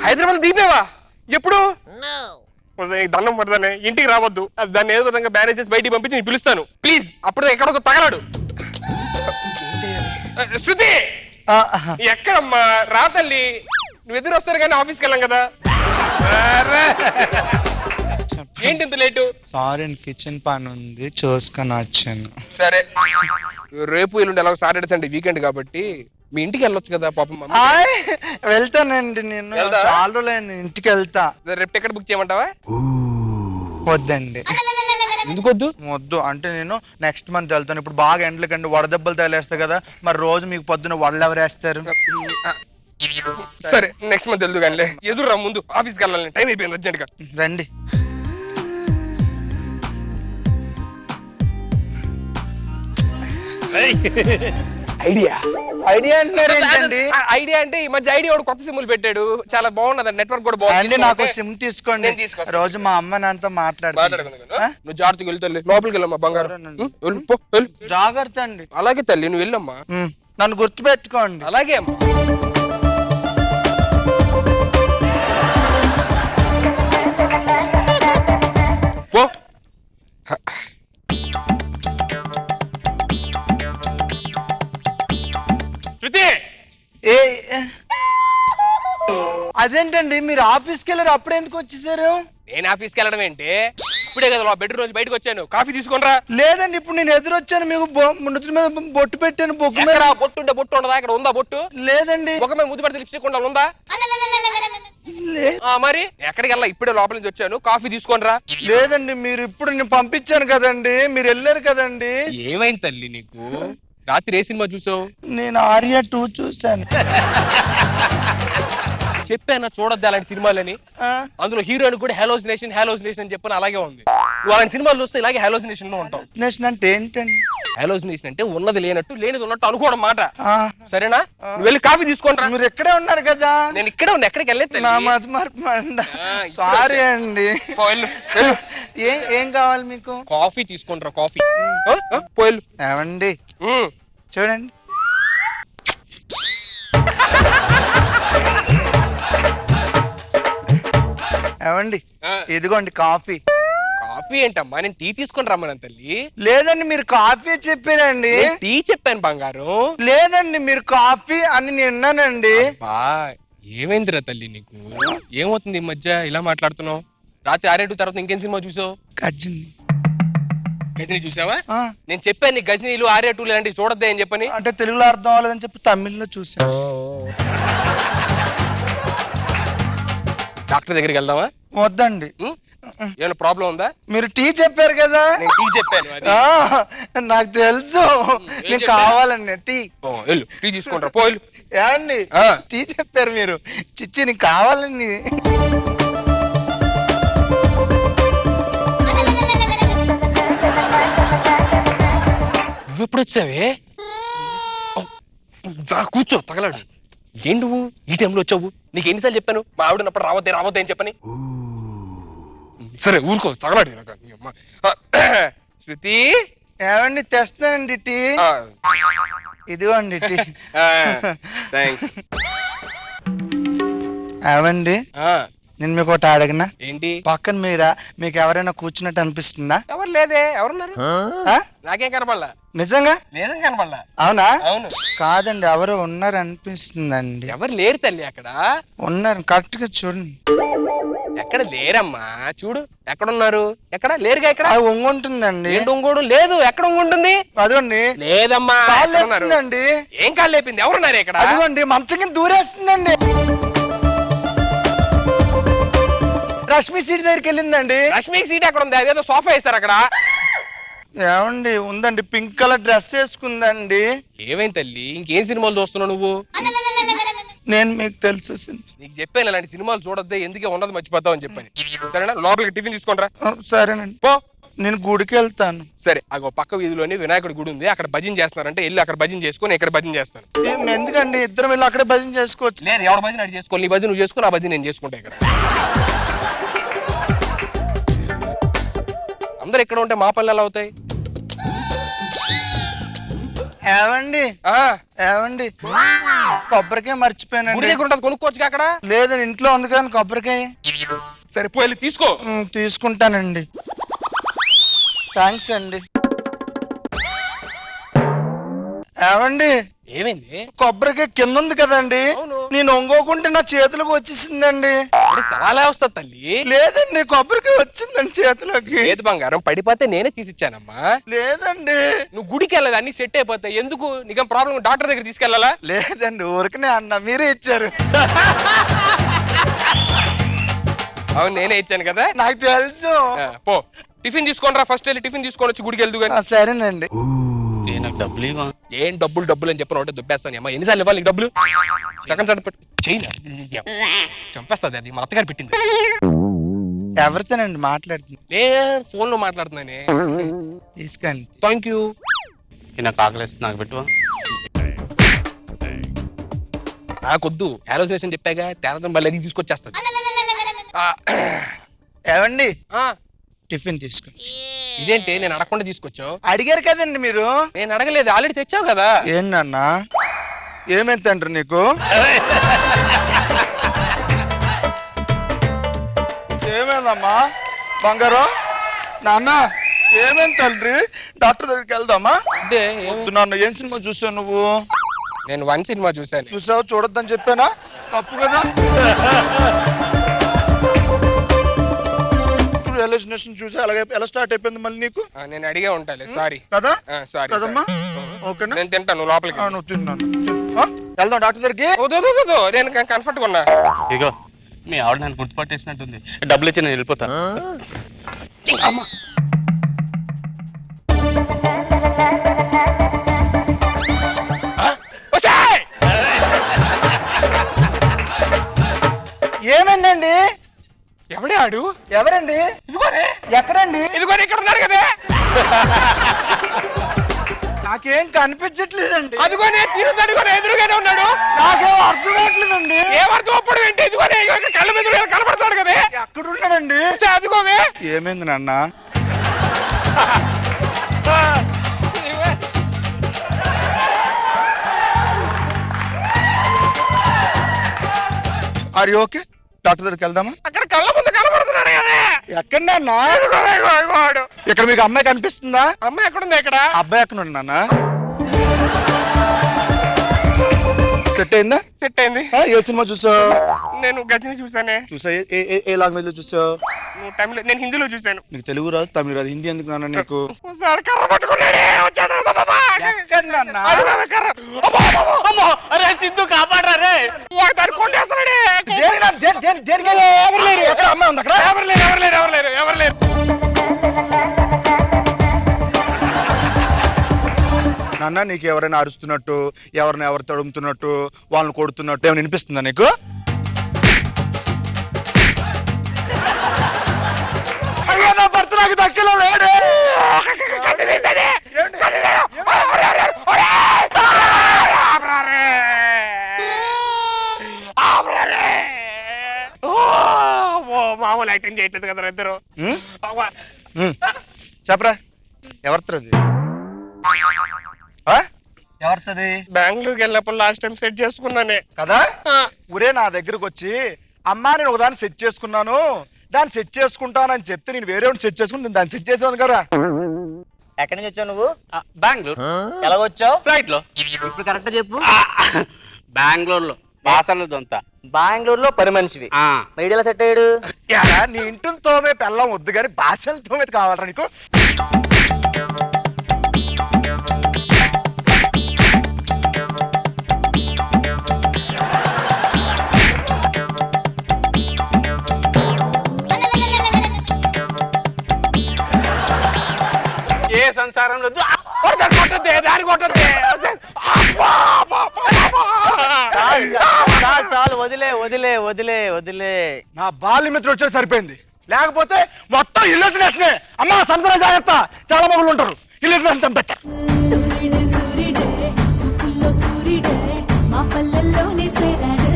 హైదరాబాద్ దీపేవా? ఎప్పుడు? దండం పడతానే, ఇంటికి రావద్దు. దాన్ని ఏదో విధంగా బ్యారేజ్ చేసి బయటికి పంపించి నేను పిలుస్తాను ప్లీజ్. అప్పుడు ఎక్కడో తగలాడు. శృతి, ఎక్కడమ్మా? రా తల్లి, నువ్వు ఎదురు వస్తారు కానీ ఆఫీస్కి వెళ్ళాం కదా. ఏంటి ఇంత లేటు? సారీ, కిచెన్ పని ఉంది, చూసుకొని వచ్చాను. సరే, రేపు ఎల్లుండి ఎలాగో సాటర్డే సండే వీకెండ్ కాబట్టి మీ ఇంటికి వెళ్ళొచ్చు కదా పాపం. వెళ్తానండి, నేను చాలా రోజులైంది, ఇంటికి వెళ్తా. రేపు టికెట్ బుక్ చేయమంటావా? వద్దండి. ఎందుకు వద్దు? వద్దు అంటే నేను నెక్స్ట్ మంత్ వెళ్తాను. ఇప్పుడు బాగా ఎండలకండి వడదెబ్బలు తగిలేస్తాయి కదా, మరి రోజు మీకు పొద్దున వడలు ఎవరు వేస్తారు? సరే, నెక్స్ట్ మంత్ వెళ్దు కానీ ఎదురు రా, ముందు ఆఫీస్కి వెళ్ళాలి, టైం అయిపోయింది అర్జెంట్ గా. రండి. ఐడియా ఐడియా అంటున్నారు ఏంటండి? ఐడియా అంటే ఈ మధ్య ఐడియా కొత్త సిమ్లు పెట్టాడు, చాలా బాగున్నది, నెట్వర్క్ కూడా బాగుంది. నాకు సిమ్ తీసుకోండి, రోజు మా అమ్మ నాతో మాట్లాడుకుంటా. నువ్వు జాగ్రత్తగా వెళ్తా, లోపలికి వెళ్ళమ్మా బంగారం. జాగ్రత్త అండి. అలాగే తల్లి, నువ్వు వెళ్ళమ్మా. నన్ను గుర్తుపెట్టుకోండి. అలాగే అమ్మా. పో. శృతి, అదేంటండి మీరు ఆఫీస్కి వెళ్ళారు, అప్పుడు ఎందుకు వచ్చేసారు? నేను ఆఫీస్కి వెళ్ళడం ఏంటి? ఇప్పుడే కదా బెడ్ రోజు బయటకు వచ్చాను, కాఫీ తీసుకొనిరా. లేదండి, ఇప్పుడు నేను ఎదురొచ్చాను, మీకు నుదుటి మీద బొట్టు పెట్టాను. బొగ్గు మీద బొట్టు ఉంటే బొట్టు ఉండదా? ఇక్కడ ఉందా బొట్టు? లేదండి. ఒక మీద ముద్దు పెడితే లిప్స్టిక్ ఉండాలి, ఉందా? మరి ఎక్కడికి వెళ్ళా? ఇప్పుడే లోపల నుంచి వచ్చాను, కాఫీ తీసుకొనిరా. లేదండి, మీరు ఇప్పుడు నేను పంపించాను కదండి, మీరు వెళ్ళారు కదండి. ఏమైంది తల్లి నీకు? రాత్రి ఏ సినిమా చూసావు? నేను ఆర్యా 2 చూసాను. చెప్పాను చూడొద్దు అలాంటి సినిమాలని. అందులో హీరోయిన్ కూడా హాలోసినేషన్ అని చెప్పని అలాగే ఉంది. నువ్వు అలాంటి సినిమాలు చూస్తే ఇలాగే హాలోసినేషన్ లో ఉంటావు. అంటే ఏంటండి? హాలోసినేషన్ అంటే ఉన్నది లేనట్టు లేనిది ఉన్నట్టు అనుకోవడం మాట. సరేనా? నువ్వు వెళ్ళి కాఫీ తీసుకుంటా. మీరు ఎక్కడే ఉన్నారు కదా. నేను ఇక్కడే ఉన్నా, ఎక్కడికి వెళ్ళలేదు. సారీ అండి. ఏం కావాలి మీకు? కాఫీ తీసుకుంటారా? కాఫీ పోయలు ఏమండి చూడండి. ఏమండి ఇదిగోండి కాఫీ. కాఫీ ఏంటమ్మా, నేను టీ తీసుకొని రమ్మను తల్లి. లేదండి మీరు కాఫీ చెప్పారండి. నేను టీ చెప్పాను బంగారం. లేదండి మీరు కాఫీ అని నేను విన్నానండి. బా ఏమైందిరా తల్లి నీకు? ఏమవుతుంది ఈ మధ్య ఇలా మాట్లాడుతున్నావు? రాత్రి 6 తర్వాత ఇంకేం సినిమా చూసావు? గజనీ చూసావా? నేను చెప్పాను నీ గజనీలు 6 లాంటివి చూడద్దే అని చెప్పని. అంటే తెలుగులో అర్థం అవ్వలేదని చెప్పి తమిళ్లో చూసాను. డాక్టర్ దగ్గరికి వెళ్దామా? వద్దండి. ఏమైనా ప్రాబ్లం ఉందా? మీరు టీ చెప్పారు కదా. నేను టీ చెప్పాను అది. నాకు తెలుసు. నీకు కావాలండి టీ. వెళ్ళు టీ తీసుకుంటారా పో వెళ్ళు. ఏమండి టీ చెప్పారు మీరు. చిచ్చి నీకు కావాలండి. ఎప్పుడు వచ్చావే? కూర్చో తగలాడు. ఏం నువ్వు ఈ టైంలో వచ్చావు? నీకు ఎన్నిసార్లు చెప్పాను మా ఆవిడన్నప్పుడు రావద్దే రావద్దే అని చెప్పని. సరే ఊరుకో తగలాడు. శృతి ఏమండి తెస్తానండి టీ. ఇదిగోండి టీ. థాంక్స్. ఏమండి నేను మీకు ఒకటి అడిగినా ఏంటి? పక్కన మీరా మీకు ఎవరైనా కూర్చున్నట్టు అనిపిస్తుందా? ఎవరు లేదే. ఎవరున్నారు? నాకేం కనపడలా. నిజంగా లేదని కనపడలా. అవునా? అవును. కాదండి ఎవరు ఉన్నారు అనిపిస్తుందండి. ఎవరు లేరు తల్లి అక్కడ. ఉన్నారు కరెక్ట్ గా చూడండి. ఎక్కడ లేరమ్మా చూడు. ఎక్కడున్నారు? ఎక్కడ లేరుగా. ఎక్కడ ఒంగుంటుందండి. ఏంటి ఒంగోడు? లేదు. ఎక్కడ ఒంగుంటుంది? అదిగోండి. లేదమ్మా. లేదండి. ఏం కాలు లేపింది? ఎవరున్నారు ఇక్కడ? అదిగోండి మంచం కింద దూరేస్తుందండి. రష్మి సీట్ దగ్గరికి వెళ్ళిందండి. రష్మి సీట్ ఎక్కడ ఉంది? అదేదో సోఫా వేస్తారు అక్కడ. ఏమండి ఉందండి పింక్ కలర్ డ్రెస్ వేసుకుందండి. ఏమైంది తల్లి? ఇంకేం సినిమాలు చూస్తున్నావు నువ్వు? నేను మీకు తెలుసు నీకు చెప్పాను అలాంటి సినిమాలు చూడద్దే, ఎందుకే ఉన్నది మర్చిపోతావు అని చెప్పాను. సరేనా? లోపలికి టిఫిన్ తీసుకుంటా. సరేనండి పో. నేను గుడికి వెళ్తాను. సరే అగో పక్క వీధిలోని వినాయకుడి గుడి ఉంది, అక్కడ భజన చేస్తున్నారంటే వెళ్ళి అక్కడ భజన చేసుకుని ఇక్కడ భజన చేస్తాను. ఎందుకండి ఇద్దరం వెళ్ళి అక్కడ భజన చేసుకోవచ్చు. లేదు ఎవరి భజన అడిగి చేసుకోవాలి. నీ భజన నువ్వు చేసుకుని ఆ భజన నేను చేసుకుంటా. ఇక్కడ అందరు ఎక్కడ ఉంటే మా పనులు ఎలా అవుతాయి? ఏవండి ఏవండి కొబ్బరికాయ మర్చిపోయాను. గుడి దగ్గర ఉంటుంది కొనుక్కోవచ్చు అక్కడ. లేదండి ఇంట్లో ఉంది కానీ కొబ్బరికాయ. సరే పోయి తీసుకో. తీసుకుంటానండి. థ్యాంక్స్ అండి. ఏవండి ఏమైంది? కొబ్బరికాయ కింద ఉంది కదండి, నేను ఒంగోకుంటే నా చేతులకు వచ్చేసిందండి. సవాలే వస్తా తల్లి. లేదండి కొబ్బరికాయ వచ్చిందండి చేతిలోకి. లేదు బంగారం, పడిపోతే నేనే తీసిచ్చానమ్మా. లేదండి నువ్వు గుడికి వెళ్ళదు, అన్ని సెట్ అయిపోతాయి. ఎందుకు నీకేం ప్రాబ్లం? డాక్టర్ దగ్గర తీసుకెళ్ళాలా? లేదండి ఊరికనే అన్న, మీరే ఇచ్చారు. అవును నేనే ఇచ్చాను కదా. నాకు తెలుసు. పో టిఫిన్ తీసుకోండి రా. ఫస్ట్ వెళ్ళి టిఫిన్ తీసుకొని వచ్చి గుడికి వెళ్దు. సరేనండి. డబ్బులు ఏం డబ్బులు అని చెప్పిన దుబ్బేస్తాను అమ్మా. ఎన్నిసార్లు ఇవ్వాలి డబ్బులు? సెకండ్ సార్ చెయ్యి చంపేస్తుంది. అది మా అత్తగారు పెట్టింది. ఎవరితోనండి మాట్లాడుతుంది? ఫోన్ లో మాట్లాడుతున్నానే. తీసుకోండి. Thank you. నాకు ఆకలిస్తుంది, నాకు పెట్టు. నాకొద్దు, ఆలోచన చెప్పాగా తేరదం మళ్ళీ తీసుకొచ్చేస్తాను. ఏవండి టిఫిన్ తీసుకోండి. ఇదేంటి నేను అడగకుండా తీసుకొచ్చావు? అడిగారు కదండి మీరు. నేను అడగలేదు, ఆల్రెడీ తెచ్చావు కదా. ఏంటన్నా ఏమేం తండ్రి నీకు? ఏమైందమ్మా బంగారం? నాన్న ఏమేం తండ్రి? డాక్టర్ దగ్గరికి వెళ్దామా? నాన్న ఏం సినిమా చూసావు నువ్వు? నేను 1 సినిమా చూసాను. చూసావు? చూడొద్దని చెప్పానా? తప్పు కదా. చూసా అలాగే ఎలా స్టార్ట్ అయిపోయింది మళ్ళీ నీకు? నేను అడిగే ఉంటాలే. సారీ కదా. సారీ కదమ్మా. ఓకేనా? నేను తింటాను లోపలికి. నువ్వు తిన్నాను. వెళ్దాం డాక్టర్ దగ్గరికి. నేను కంఫర్ట్ గా ఉన్నా. ఇగో మీ ఆవిడ నన్ను గుర్తుపట్టేసినట్టుంది. డబ్బులు ఇచ్చి నేను వెళ్ళిపోతాను. ఏమైందండి? ఎవడే ఆడు? ఎవరండి? ఇదిగోనే. ఎక్కడండి? ఇదిగోనే ఇక్కడ ఉన్నాడు కదా. నాకేం కనిపించట్లేదండి. అదిగోనే తిరుగుతాడుగోనే ఎదురుగానే ఉన్నాడు. నాకేం అర్థం కావట్లేదండి. ఏమర్థం అప్పుడు ఏంటి? ఇదిగోనే కళ్ళ మీద కనబడతాడు కదా. ఎక్కడ ఉన్నాడండి? అదిగోవే. ఏమైంది నాన్న? Are you okay? డాక్టర్ దగ్గరికి వెళ్దామా? అక్కడ కళ్ళ ముందు కనబడుతున్నాడు కదా. ఎక్కడన్నా? ఇక్కడ మీకు అమ్మాయి కనిపిస్తుందా? అమ్మాయి ఎక్కడుంది? ఇక్కడ అబ్బాయి ఎక్కడ ఉన్నానా? సెట్ అయిందా? సెట్ అయింది. ఏ సినిమా చూసావు? నేను గజని చూసానే. చూసా? ఏ లాంగ్వేజ్ లో చూసావు? నువ్వు తమిళ, నేను హిందీలో చూసాను. నీకు తెలుగు రాదు, తమిళ రాదు, హిందీ ఎందుకు నాన్న నీకు? సార్ కర్ర పట్టుకున్నాడే, వచ్చాడు బాబా. ఎక్కడన్నా? అరే సిద్ధు కాపాడరా రే. దాన్ని కొట్టేస్తున్నాడే. దేనికి ఎవరు లేరు? ఎక్కడ అమ్మాయి ఉంది అక్కడ? ఎవరు లేరు, ఎవరు లేరు, ఎవరు లేరు, ఎవరు లేరు. నాన్న నీకు ఎవరైనా అరుస్తున్నట్టు, ఎవరిని ఎవరు తడుముతున్నట్టు, వాళ్ళని కొడుతున్నట్టు ఏమైనా వినిపిస్తుందా నీకు? అయ్యో నా భర్త నాకు దక్కలో లేడే. మామూలు యాక్టింగ్ చేయట్లేదు కదా ఇద్దరు. చెప్పరా ఎవరిది? ఎవరిది? బెంగళూరుకి వెళ్ళినప్పుడు లాస్ట్ టైం సెట్ చేసుకున్నానే కదా. ఊరే నా దగ్గరకు వచ్చి అమ్మా నేను ఒకదాన్ని సెట్ చేసుకున్నాను, దాన్ని సెట్ చేసుకుంటానని చెప్తే నేను వేరే సెట్ చేసుకుని దాన్ని సెట్ చేసాను కదా. ఎక్కడి నుంచి వచ్చావు నువ్వు? బెంగళూరు. ఎలాగొచ్చావు? ఫ్లైట్ లో. ఇప్పుడు కరెక్ట్ చెప్పు. బెంగళూరులో భాషలు దొంత. బెంగళూరులో పని మనిషివి. మీడియాలో సెట్ అయ్యాడు. నీ ఇంటిని తోమే పెళ్ళం వద్దు కానీ భాషలు తోమే కావాలరా నీకు? ఏ సంసారంలో దారి కొట్టద్దే. చాలు వదిలే వదిలే వదిలే వదిలే. నా బాల్య మిత్రుడు వచ్చేది సరిపోయింది, లేకపోతే మొత్తం ఇల్యూసినేషనే. అమ్మా సంసారం జాగ్రత్త, చాలా మగులు ఉంటారు. ఇల్యూసినేషన్ చంపెట్ట. సూర్యుడే సూర్యుడే సుఖుల్లో సూర్యుడే మా పల్లెల్లోనే సేరాడే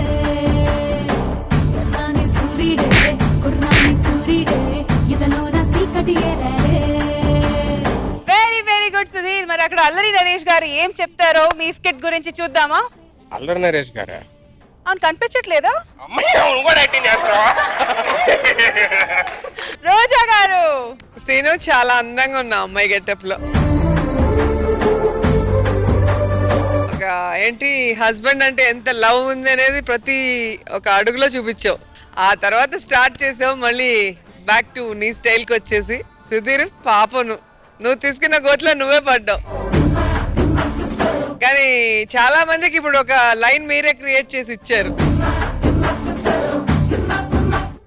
ఎర్రాని సూర్యుడే కుర్రాని సూర్యుడే ఇదలోన సీకటి ఏరాడే. Very very good Sudheer. మరి అక్కడ అల్లరి నరేష్ గారు ఏం చెప్తారో మీ స్కిట్ గురించి చూద్దామా? అల్లరి నరేష్ గారా? అవును, కనిపించట్లేదా? చేస్తావా? రోజా గారు. సీను చాలా అందంగా ఉన్నా అమ్మాయి గెటప్ లో. ఒక ఏంటి హస్బెండ్ అంటే ఎంత లవ్ ఉంది అనేది ప్రతి ఒక అడుగులో చూపించావు. ఆ తర్వాత స్టార్ట్ చేసావు, మళ్ళీ బ్యాక్ టు నీ స్టైల్ కి వచ్చేసి. సుధీర్ పాపను నువ్వు తీసుకున్న గోతులో నువ్వే పడ్డావు. కానీ చాలా మందికి ఇప్పుడు ఒక లైన్ మీరే క్రియేట్ చేసి ఇచ్చారు.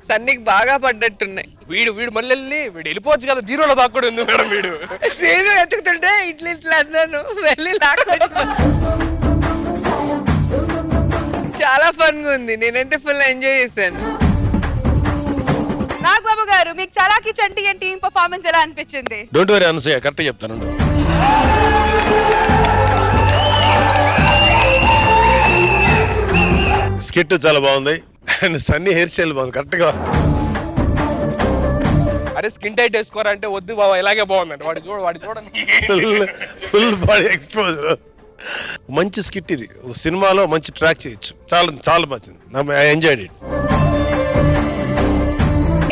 సన్నీకి బాగా పడ్డట్టున్నాయి. వీడు మళ్ళీ వీడు వెళ్ళిపోవచ్చు కదా, బీరోలో దాక్కుడు ఉంది మేడం. వీడు సీను ఎత్తుకుతుంటే ఇట్లా ఇట్లా అన్నాను, వెళ్ళి లాక్కొచ్చిన. చాలా ఫన్ గా ఉంది, నేనైతే ఫుల్ ఎంజాయ్ చేశాను. నాగబాబు గారు, మీకు చలాకీ చంటి అండ్ టీమ్ పర్ఫార్మెన్స్ ఎలా అనిపించింది? డోంట్ వరీ అనసూయ, కరెక్ట్ చెప్తాను. స్కిట్ చాలా బాగుంది అండ్ సన్నీ హెయిర్ స్టైల్ బాగుంది, కరెక్ట్ గా. అరే స్కిన్ టైట్ వేసుకోరంటే వద్దు బాబా, ఇలాగే బాగుందండి. వాడు చూడండి ఫుల్ బాడీ ఎక్స్పోజర్. మంచి స్కిట్ ఇది, సినిమాలో మంచి ట్రాక్ చేయొచ్చు. చాలా చాలా మంచిది, ఐ ఎంజాయ్డ్ ఇట్.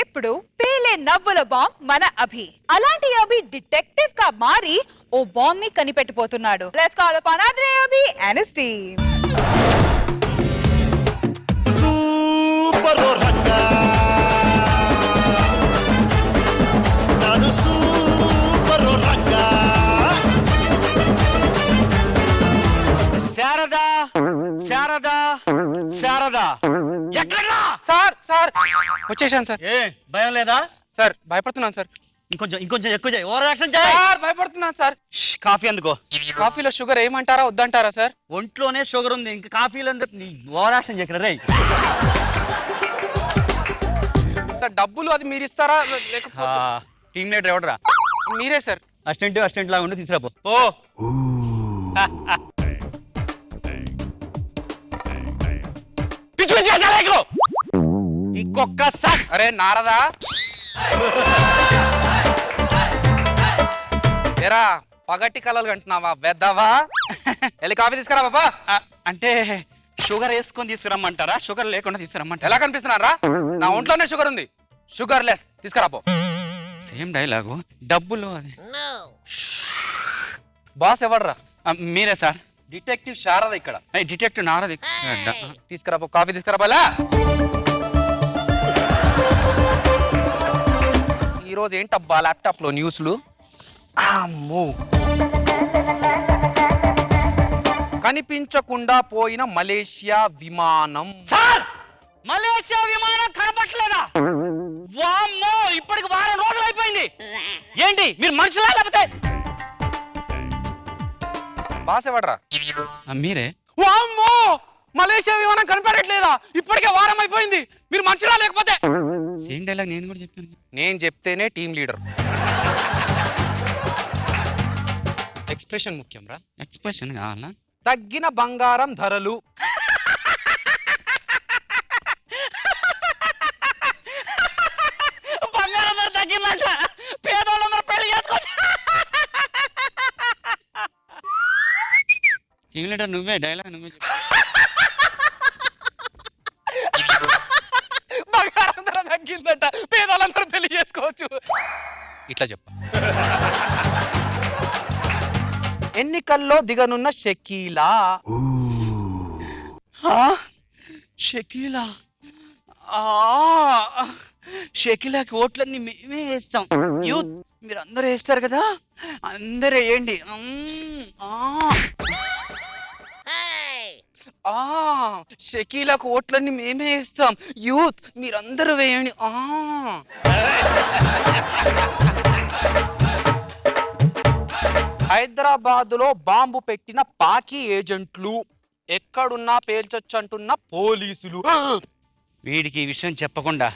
ఇప్పుడు పేలే నవ్వుల బాంబ్ మన అభి. అలాంటి అభి డిటెక్టివ్ గా మారి ఓ బాంబ్ ని కనిపెట్టిపోతున్నాడు. Let's call upon Andre Abhi and his team. Super Ranga నాను సూపర్ రంగా. శారదా శారదా శారదా ఎక్కడ్రా? సార్ సార్ వచ్చేసాను సార్. ఏ భయం లేదా? సార్ భయపడుతున్నాను సార్. ఇంకొంచెం ఎక్కువ చేయి, ఓవర్ యాక్షన్ చేయి. సార్ భయపడుతున్నాను సార్. కాఫీ అందుకో. కాఫీలో షుగర్ ఏమంటారా వద్దంటారా సార్? ఒంట్లోనే షుగర్ ఉంది, ఇంకా కాఫీలో ఓవర్ యాక్షన్ చేయకరా రే. సార్ డబ్బులు అది మీరు ఇస్తారా లేకపోతే? టీమ్ లీడర్ ఎవడరా? మీరే సార్. అసిస్టెంట్ లాగా ఉండి తీసుకురాపో. ఓ ఇంకొక్కసారి. అరే నారదా, ఎరా పగటి కలలు కంటున్నావా బెద్దవా? వెళ్ళి కాఫీ తీసుకురా బాబా. అంటే షుగర్ వేసుకొని తీసుకురమ్మంటారా షుగర్ లేకుండా తీసుకురమ్మంటారా? ఎలా కనిపిస్తున్నారా? నా ఒంట్లోనే షుగర్ ఉంది. షుగర్ లెస్ తీసుకురాపో. Same dialogue. డబ్బులు అది. బాస్ ఎవడరా? మీరే సార్. డిటెక్టివ్ శారద ఇక్కడ. డిటెక్టివ్ నారది. తీసుకురాపో. కాఫీ తీసుకురాపోలా. ఈరోజు ఏంటబ్బా ల్యాప్టాప్ లో న్యూస్లు? అమ్మో. కనిపించకుండా పోయిన మలేషియా విమానం. సార్ మలేషియా విమానం కనపట్లేదా? వామ్మో ఇప్పటికి వారం రోజులు అయిపోయింది. ఏంటి మీరు మనుషులా లేకపోతే? బాస్ ఎవడరా? మీరే. వామ్మో మలేషియా విమానం కనపడట్లేదా? ఇప్పటికే వారం అయిపోయింది. మీరు మనుషులా లేకపోతే? సేమ్ డైలాగ్ నేను కూడా చెప్పాను. నేను చెప్తేనే టీం లీడర్. ఎక్స్ప్రెషన్ ముఖ్యం రా. ఎక్స్ప్రెషన్ కావాలా? తగ్గిన బంగారం ధరలు. బంగారం ధర తగ్గిందంట. పేదోళ్ళందరూ పెళ్లి చేసుకోవచ్చు. టీం లీడర్ నువ్వే. డైలాగ్ నువ్వే. బంగారం ధర తగ్గిందంట. పేదోళ్ళందరూ పెళ్లి చేసుకోవచ్చు. ఇట్లా చెప్ప. ఎన్నికల్లో దిగనున్న షకీలా. షకీలా. షకీలాకి ఓట్లన్నీ మేమే వేస్తాం. యూత్ మీరు అందరూ వేస్తారు కదా, అందరూ వేయండి. షకీలాకు ఓట్లన్నీ మేమే వేస్తాం. యూత్ మీరందరూ వేయండి. హైదరాబాద్ లో బాంబు పెట్టిన పాకీ ఏజెంట్లు, ఎక్కడున్నా పేల్చొచ్చు అంటున్న పోలీసులు. వీడికి ఈ విషయం చెప్పకుండా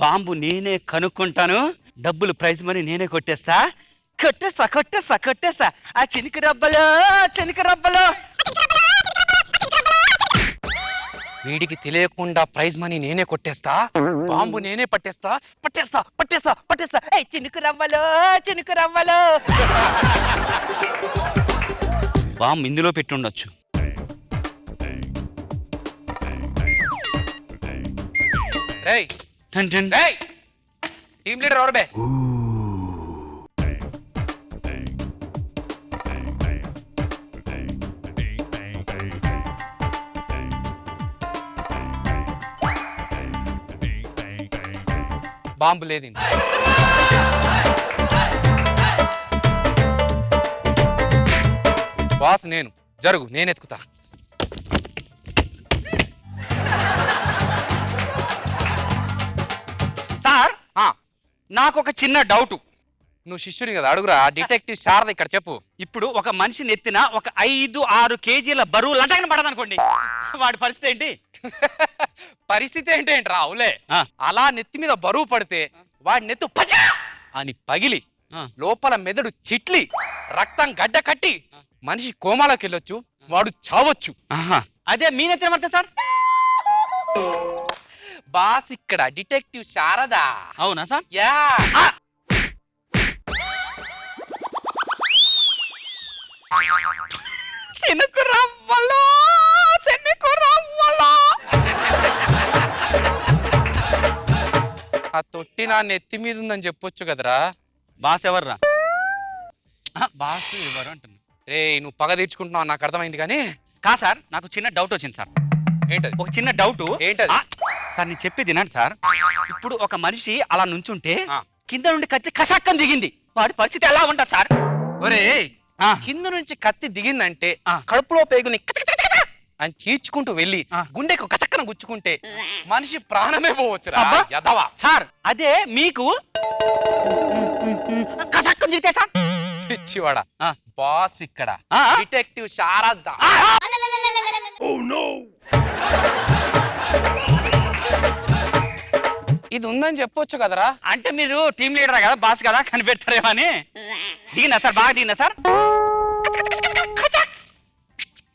బాంబు నేనే కనుక్కుంటాను. డబ్బులు ప్రైజ్ మనీ నేనే కొట్టేస్తా. కొట్టేస్తా కొట్టేస్తా కొట్టేస్తా. ఆ చినికి రవ్వలో చినికి రవ్వలో. వీడికి తెలియకుండా ప్రైజ్ మనీ నేనే కొట్టేస్తా. బాంబు నేనే పట్టేస్తా. పట్టేస్తా పట్టేస్తా పట్టేస్తా. చినుకు రవ్వలో చినుకు రవ్వలో. బాంబు ఇందులో పెట్టి ఉండొచ్చు. రేయ్ రేయ్ టీం లీడర్ ఎవరు బే? బాంబు లేదు. బాస్ నేను. జరుగు నేను ఎత్తుకుతా. సార్ నాకు ఒక చిన్న డౌట్. నువ్వు శిష్యుని కదా, అడుగురా. డిటెక్టివ్ శారద ఇక్కడ చెప్పు. ఇప్పుడు ఒక మనిషిని ఎత్తిన ఒక 5-6 కేజీల బరువు లటకన పడదనుకోండి, వాడి పరిస్థితి ఏంటి? పరిస్థితి ఏంటేంటి రావులే. అలా నెత్తి మీద బరువు పడితే వాడి నెత్తు పజా అని పగిలి లోపల మెదడు చిట్లి రక్తం గడ్డ కట్టి మనిషి కోమాలోకి వెళ్ళొచ్చు, వాడు చావచ్చు. అదే మీ నెత్తిన పడితే సార్? బాస్ ఇక్కడ డిటెక్టివ్ శారద. అవునా సార్? యా. చినుకు రవ్వలో చినుకు రవ్వలో. ఆ తొట్టి నా నెత్తి మీద ఉందని చెప్పొచ్చు కదరా. బాస్ ఎవర్రా? బాస్ ఎవరు అంటున్నా. రే నువ్వు పగ తీర్చుకుంటున్నావు నాకు అర్థమైంది కానీ. కా సార్ నాకు చిన్న డౌట్ వచ్చింది సార్. ఏంటది? ఒక చిన్న డౌట్. ఏంటది? సార్ నేను చెప్పేది వినండి సార్. ఇప్పుడు ఒక మనిషి అలా నుంచుంటే కింద నుండి కత్తి కసక్కని దిగింది, వాడి పరిస్థితి ఎలా ఉంటుంది సార్? ఒరే కింద నుంచి కత్తి దిగిందంటే కడుపులో పేగుని అని చీల్చుకుంటూ వెళ్ళి గుండెకు కచక్కన గుచ్చుకుంటే మనిషి ప్రాణమే పోవచ్చు. సార్ అదే మీకు కసక్కని దిగితే సార్? పిచ్చివాడా. బాస్ ఇక్కడ డిటెక్టివ్ శారద. ఇది ఉందని చెప్పొచ్చు కదరా. అంటే మీరు టీం లీడర్ కదా, బాస్ కదా, కనిపెడతారేమో అని. దిగినా సార్? బాగా దిగినా సార్?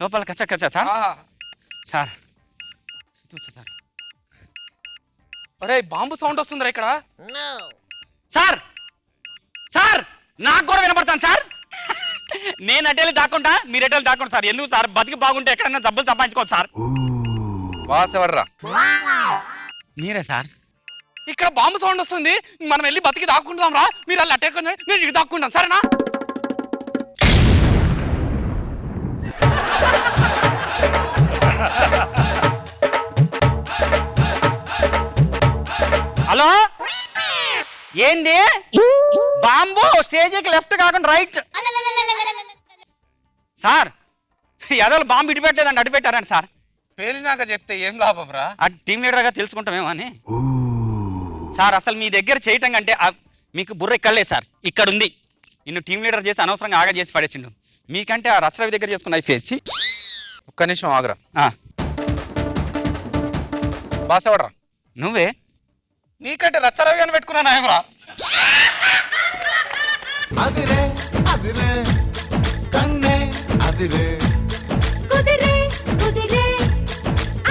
లోపల కచ్చా కచ్చా సార్. సార్ సార్ అరే బాంబు సౌండ్ వస్తుందిరా ఇక్కడ. సార్ సార్ నాకు కూడా వినపడతాను సార్. నేను అడ్డేళ్ళు దాక్కుంటా మీరు అడ్డేళ్ళు దాక్కుంటా సార్. ఎందుకు సార్? బతికి బాగుంటే ఎక్కడన్నా జబ్బులు సంపాదించుకోవచ్చు సార్. బాస్ ఎవర్రా? మీరే సార్. ఇక్కడ బాంబు సౌండ్ వస్తుంది, మనం వెళ్ళి బతికి దాక్కుంటాం రా. మీరు అలా అట్టేకొని నేను ఇటు దాక్కుంటాను, సరేనా? హలో, ఏంది బాంబు? స్టేజీకి లెఫ్ట్ కాకుండా రైట్ సార్. ఎదలు బాంబు ఇటు పెట్టలేదండి, అటు పెట్టారండి సార్. పేలినాక చెప్తే ఏం లాభం రా? అది టీం లీడర్గా తెలుసుకుంటామేమో అని సార్. అసలు మీ దగ్గర చేయటం కంటే మీకు బుర్ర ఎక్కడలేదు సార్. ఇక్కడ ఉంది. నిన్ను టీం లీడర్ చేసి అనవసరంగా ఆగా చేసి పడేసిండు. మీకంటే ఆ రచరవి దగ్గర చేసుకున్న ఫేసి. ఒక్క నిమిషం ఆగరా. బాస్ ఎవడరా? నువ్వే. నీకంటే రచ్చరవి అని పెట్టుకున్నాను ఆయనరా. అదిరే అదిరే కన్నే అదిరే కుదిరే కుదిరే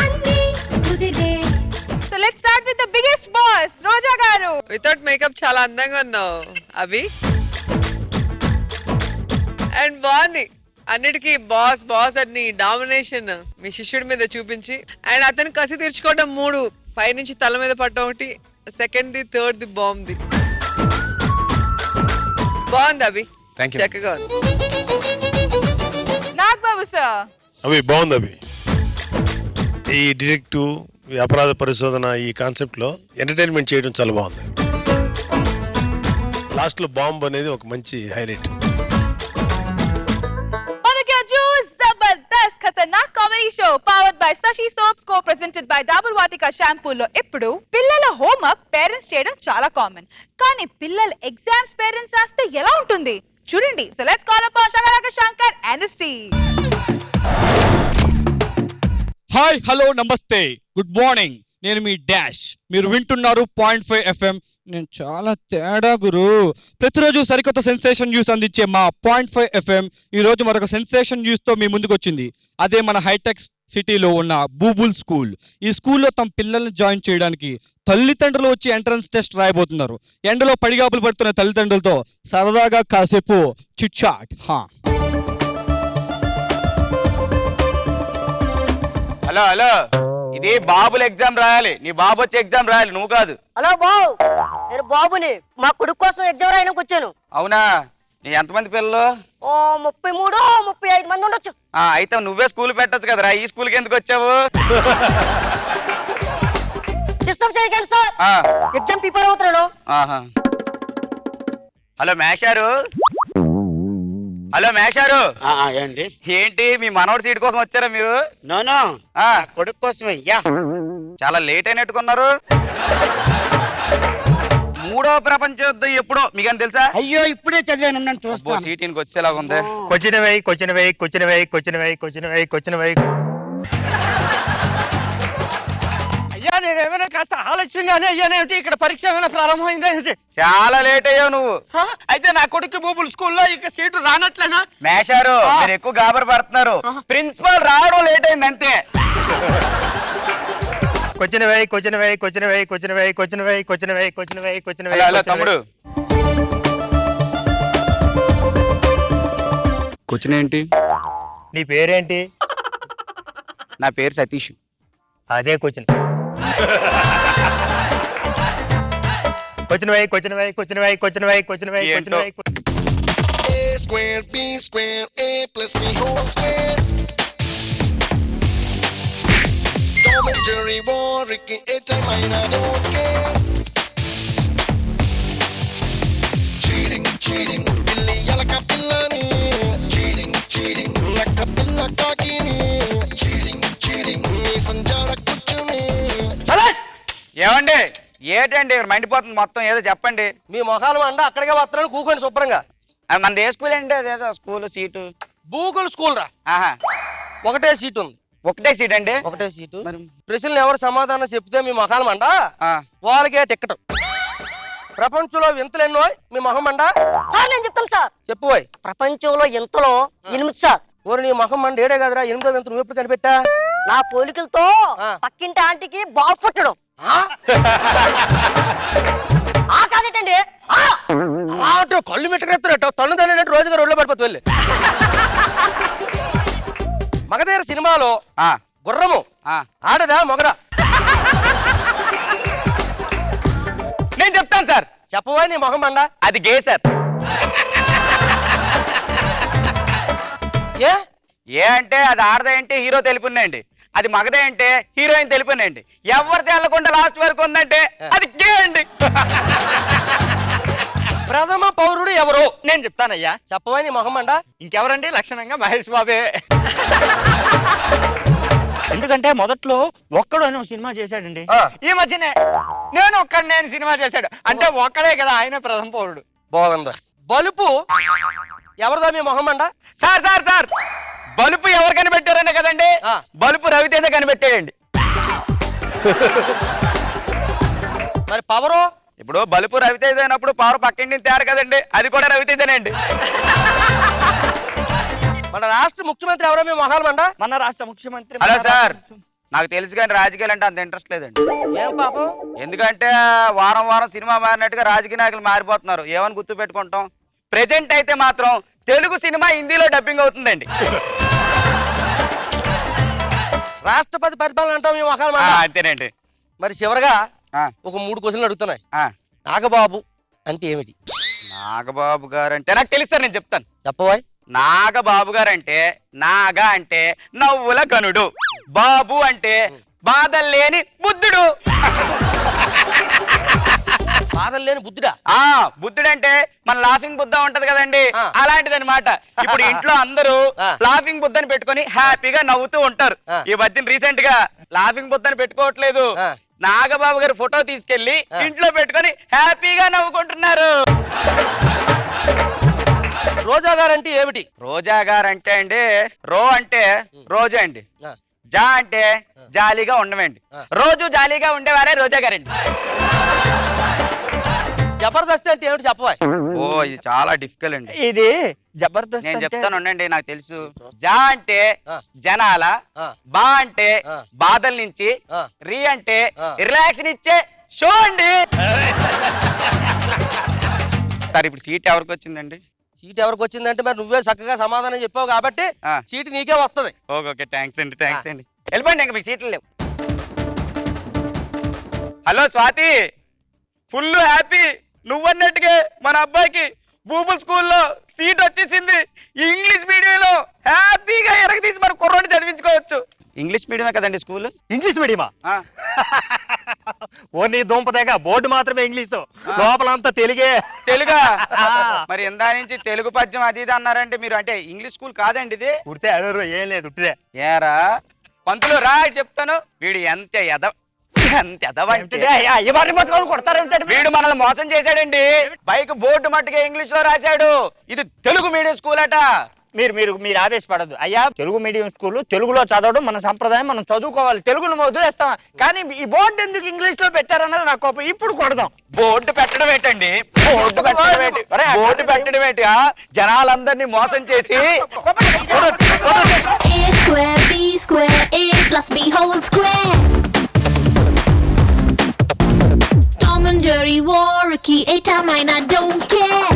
అన్ని కుదిరే. So let's start with the biggest boss Roja గారు. వితౌట్ మేకప్ చాలా అందంగా ఉన్నావు అవి. అండ్ బాగుంది. అన్నిటికీ బాస్ బాస్ అని డామినేషన్ మీ శిష్యుడి మీద చూపించి, అండ్ అతను కసి తీర్చుకోవడం 3 పైనుంచి తల మీద పట్టడం ఒకటి, సెకండ్ది థర్డ్ది బాంబ్ది. బాగుంది అవి, చక్కగా ఉంది. నాగబాబు సార్. అవి బాగుంది. అవి ఈ డిటెక్టివ్, ఈ అపరాధ పరిశోధన, ఈ కాన్సెప్ట్ లో ఎంటర్టైన్మెంట్ చేయడం చాలా బాగుంది. లాస్ట్ లో బాంబ్ అనేది ఒక మంచి highlight. Jabardasth Khatarnak comedy show powered by Shashi soaps co presented by Dabur Vatika షాంపూలో ఇప్పుడు పిల్లల హోంవర్క్ పేరెంట్స్ చేయడం చాలా కామన్. కానీ పిల్లల ఎగ్జామ్స్ పేరెంట్స్ రాస్తే ఎలా ఉంటుంది చూడండి. So let's call up Shankar Shankar and Steve. Hi, hello, నమస్తే, గుడ్ మార్నింగ్. నేను మీ డాష్. మీరు వింటున్నారు 0.5 FM. నేను చాలా తేడా గురు. ప్రతిరోజు సరికొత్త సెన్సేషన్ న్యూస్ అందించే మా 0.5 FM ఈరోజు మరొక సెన్సేషన్ న్యూస్తో మీ ముందుకు వచ్చింది. అదే మన హైటెక్ సిటీలో ఉన్న బూబుల్ స్కూల్. ఈ స్కూల్లో తమ పిల్లల్ని జాయిన్ చేయడానికి తల్లిదండ్రులు వచ్చి ఎంట్రన్స్ టెస్ట్ రాయబోతున్నారు. ఎండలో పడిగాపులు పడుతున్న తల్లిదండ్రులతో సరదాగా కాసేపు చిట్ చాట్. హలో హలో, ఇది బాబుల ఎగ్జామ్ రాయాలి. నీ బాబు వచ్చి ఎగ్జామ్ రాయాలి, నువ్వు కాదు. హలో బాబు, నేను బాబుని. మా కొడుకు కోసం ఎగ్జామ్ రాయడానికి వచ్చాను. అవునా? నీ ఎంతమంది పిల్లలు? 33, 35 మంది ఉండొచ్చు. అయితే నువ్వే స్కూల్ పెట్టచ్చు కదరా. ఈ స్కూల్కి ఎందుకు వచ్చావు? డిస్టర్బ్ చేయకండి సార్, ఎగ్జామ్ ప్రిపేర్ అవుతున్నాను. హలో మేషారు. హలో మేషారు. ఏంటి మీ మనోడు సీట్ కోసం వచ్చారా మీరు? నోనో, కొడుకు కోసమే. చాలా లేట్ అయినట్టుకున్నారు. 3వ ప్రపంచ యుద్ధం ఎప్పుడో మీకు తెలుసా? అయ్యో, ఇప్పుడే చదివాను, చూస్తా. సీటీకి వచ్చేలాగా ఉంది. అయ్యా నేనేమైనా కాస్త ఆలస్యంగానే అయ్యానేమిటి? ఇక్కడ పరీక్ష ఏమైనా ప్రారంభమైందా? చాలా లేట్ అయ్యావు నువ్వు. అయితే నా కొడుకు బూబుల్ స్కూల్లో ఇక సీటు రానట్లేనా? మేషారు, మీరు ఎక్కువ గాబరు పడుతున్నారు. ప్రిన్సిపల్ రావడం లేట్ అయింది అంతే. తమ్ముడు క్వశ్చన్ ఏంటి? నీ పేరేంటి? నా పేరు సతీష్. అదే క్వశ్చన్. ఏమండి ఏంటండి ఇక్కడ మండిపోతుంది మొత్తం? ఏదో చెప్పండి. మీ మొఖాలు అండ అక్కడికే వస్తున్నాను, కూకొని శుభ్రంగా. మనది ఏ స్కూల్ అండి? అదేదో స్కూల్ సీటు భూగోళ స్కూల్ రా. ఒకటే సీట్ ఉంది. ఒకటే సీట్ అండి? ఒకటే సీటు. ప్రశ్నలు ఎవరు సమాధానం చెప్తే మీ మొఖాలు మండ వాళ్ళకే టికెట్. ప్రపంచంలో వింతలు ఎన్నో మీ మొహం మండ. సార్ నేను చెప్తాను సార్. చెప్పు పోయి. ప్రపంచంలో ఎంతలో 8 సార్. ఊరు నీ మొహం మండ ఏడే కదరా, 8వ వింత నువ్వు ఎప్పుడు కనిపెట్టా? నా పోలికలతో పక్కింటి ఆంటీకి బాబు పుట్టడం. కాదు ఏంటండి కళ్ళు మిట్టకెత్తున్నట్టు తన్ను తన్నినట్టు రోజుగా రోడ్లో పడిపోతు వెళ్ళి మగధీర సినిమాలో గుర్రము ఆడదా మొగరా? నేను చెప్తాను సార్. చెప్పవా నీ మొహం మండ. అది గే సార్. ఏ అంటే అది ఆడదే అంటే హీరో తెలుపున్నాయండి, అది మగదే అంటే హీరోయిన్ తెలుపున్నాయండి. ఎవరు తెల్లకుండా లాస్ట్ వరకు ఉందంటే అది గే అండి. ప్రథమ పౌరుడు ఎవరు? నేను చెప్తానయ్యా. చెప్పవా నీ మొహం మండ. ఇంకెవరండి? లక్షణంగా మహేష్ బాబే. ఎందుకంటే మొదట్లో ఒక్కడు అని సినిమా చేశాడండి, ఈ మధ్యనే నేను ఒక్కడు సినిమా చేశాడు. అంటే ఒక్కడే కదా ఆయన ప్రథమ పౌరుడు. బాగుందా? బలుపు ఎవరిదా మీ మొహం మండ? సార్ సార్ సార్ బలుపు ఎవరు కనిపెట్టారనే కదండి, బలుపు రవితేజ కనిపెట్టాడండి. మరి పవరు? ఇప్పుడు బలుపు రవితేజ అయినప్పుడు పవర్ పక్కింటి తయారు కదండి, అది కూడా రవితేజనే అండి. మన రాష్ట్ర ముఖ్యమంత్రి ఎవరో మీ మొహాలు మండ? మన రాష్ట్ర ముఖ్యమంత్రి. హలో సార్, నాకు తెలుసు కానీ రాజకీయాలు అంటే అంత ఇంట్రెస్ట్ లేదండి. ఏం పాపం? ఎందుకంటే వారం వారం సినిమా మారినట్టుగా రాజకీయ నాయకులు మారిపోతున్నారు. ఏమని గుర్తు పెట్టుకుంటాం? ప్రెజెంట్ అయితే మాత్రం తెలుగు సినిమా హిందీలో డబ్బింగ్ అవుతుందండి. రాష్ట్రపతి పరిపాలన అంటాం మీ మొహాలు మండ. అంతేనండి. మరి చివరగా ఒక 3 క్వశ్చన్లు అడుగుతున్నాయి. నాగబాబు అంటే ఏమిటి? నాగబాబు గారు అంటే నాకు తెలుసు సార్, నేను చెప్తాను. చెప్పవా? నాగబాబు గారు అంటే నాగ అంటే నవ్వుల గనుడు, బాబు అంటే బాధలు లేని బుద్ధుడు. బాధలు లేని బుద్ధుడా? బుద్ధుడు అంటే మన లాఫింగ్ బుద్ధ ఉంటది కదండి, అలాంటిది అనమాట. ఇప్పుడు ఇంట్లో అందరూ లాఫింగ్ బుద్ధని పెట్టుకొని హ్యాపీగా నవ్వుతూ ఉంటారు. ఈ మధ్యన రీసెంట్ గా లాఫింగ్ బుద్ధని పెట్టుకోవట్లేదు, నాగబాబు గారి ఫోటో తీసుకెళ్లి ఇంట్లో పెట్టుకొని హ్యాపీగా నవ్వుకుంటున్నారు. రోజా గారు అంటే ఏమిటి? రోజా గారు అంటే అండి, రో అంటే రోజా అండి, జా అంటే జాలీగా ఉండమండి. రోజు జాలీగా ఉండేవారే రోజా గారండి. జబర్దస్త్ అంటే ఏమిటి చెప్పవా? ఓ ఇది చాలా డిఫికల్ట్ అండి. ఇది జబర్దస్త్ నేను చెప్తాను ఉండండి, నాకు తెలుసు. జా అంటే జనాల, బా అంటే బాధల నుంచి, రీ అంటే రిలాక్షన్ ఇచ్చే షో అండి. సార్ ఇప్పుడు సీట్ ఎవరికి వచ్చిందండి? సీట్ ఎవరికి వచ్చిందంటే మరి నువ్వే చక్కగా సమాధానం చెప్పావు కాబట్టి సీట్ నీకే వస్తుంది. ఓకే థ్యాంక్స్ అండి, థ్యాంక్స్ అండి. వెళ్ళిపోండి, ఇంకా మీకు సీట్లు లేవు. Hello Swathi, full happy. నువ్వన్నట్టుగా మన అబ్బాయికి బూబుల్ స్కూల్లో సీట్ వచ్చేసింది. ఇంగ్లీష్ మీడియంలో హ్యాపీగా ఎరగదీసి మన కుర్రోని చదివించుకోవచ్చు. ఇంగ్లీష్ మీడియమే కదండి స్కూల్? ఇంగ్లీష్ మీడియమా? ఓ నీ దుంపదేగా, బోర్డు మాత్రమే ఇంగ్లీషు, లోపలంతా తెలుగే. తెలుగా? మరి ఇందా నుంచి తెలుగు పద్యం అది ఇది అన్నారంటే మీరు, అంటే ఇంగ్లీష్ స్కూల్ కాదండి ఇది? ఉడితే ఏం లేదు ఉట్టిదే. ఏరా పంతులు రా చెప్తాను, వీడు ఎంత వీడు మనల్ని మోసం చేశాడండి. బైక్ బోర్డు మట్టుగా ఇంగ్లీష్ లో రాశాడు, ఇది తెలుగు మీడియం స్కూల్ అట. మీరు ఆవేశపడదు అయ్యా. తెలుగు మీడియం స్కూల్, తెలుగులో చదవడం మన సంప్రదాయం, మనం చదువుకోవాలి. తెలుగును వదిలేస్తాం, కానీ ఈ బోర్డు ఎందుకు ఇంగ్లీష్ లో పెట్టారన్నది నాకు కోపం. ఇప్పుడు కొడదాం. బోర్డు పెట్టడం ఏంటండి? బోర్డు పెట్టడం ఏంటి? జనాలందరినీ మోసం చేసి A square, B square, A plus B whole square. Tom and Jerry war a key, a time I don't care.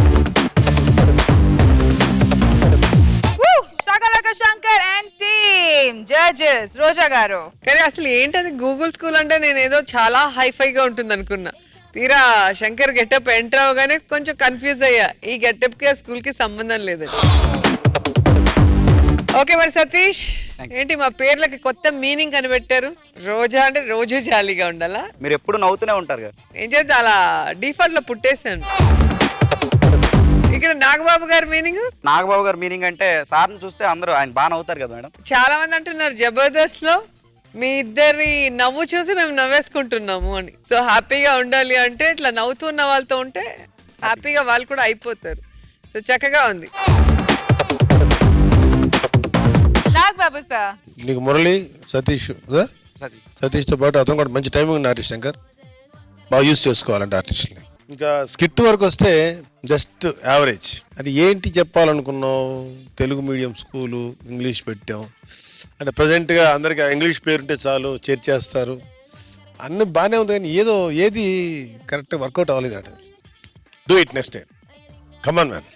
Shakalaka Shankar and team judges రోజా గారు. కానీ అసలు ఏంటది గూగుల్ స్కూల్ అంటే నేను ఏదో చాలా హైఫైగా ఉంటుంది అనుకున్నా. తీరా శంకర్ గెటప్ ఎంటర్ అవగానే కొంచెం కన్ఫ్యూజ్ అయ్యా, ఈ గెటప్ కి ఆ స్కూల్ కి సంబంధం లేదండి. ఓకే మరి సతీష్, ఏంటి మా పేర్లకి కొత్త మీనింగ్ కనిపెట్టారు? రోజా అంటే రోజు జాలీగా ఉండాలా? మీరు ఎప్పుడు నవ్వుతూనే ఉంటారు కదా. ఏం చేద్దాం, అలా డిఫాల్ట్ లో పుట్టేశాను. ఇక్కడ నాగబాబు గారి మీనింగ్? నాగబాబు గారి మీనింగ్ అంటే సార్ని చూస్తే అందరూ ఆయన బాగా నవ్వుతారు కదా మేడం. చాలా మంది అంటున్నారు జబర్దస్త్ లో మీ ఇద్దరి నవ్వు చూసి మేము నవ్వేసుకుంటున్నాము అని. సో హ్యాపీగా ఉండాలి అంటే ఇట్లా నవ్వుతున్న వాళ్ళతో ఉంటే హ్యాపీగా వాళ్ళు కూడా అయిపోతారు. సో చక్కగా ఉంది. నాగబాబు సార్, నీకు మురళి, సతీష్ సతీష్తో పాటు అతను కూడా మంచి టైమింగ్ ఉన్న ఆర్టిస్ట్ శంకర్, బాగా యూజ్ చేసుకోవాలంటే ఆర్టిస్ట్ని. ఇంకా స్కిట్ వరకు వస్తే జస్ట్ యావరేజ్. అంటే ఏంటి చెప్పాలనుకున్నావు? తెలుగు మీడియం స్కూలు, ఇంగ్లీష్ పెట్టాం అంటే ప్రజెంట్గా అందరికీ ఇంగ్లీష్ పేరుంటే చాలు చేర్చేస్తారు, అన్నీ బాగానే ఉంది కానీ ఏది కరెక్ట్గా వర్కౌట్ అవ్వలేదు. అంటే do it next time. Come on man.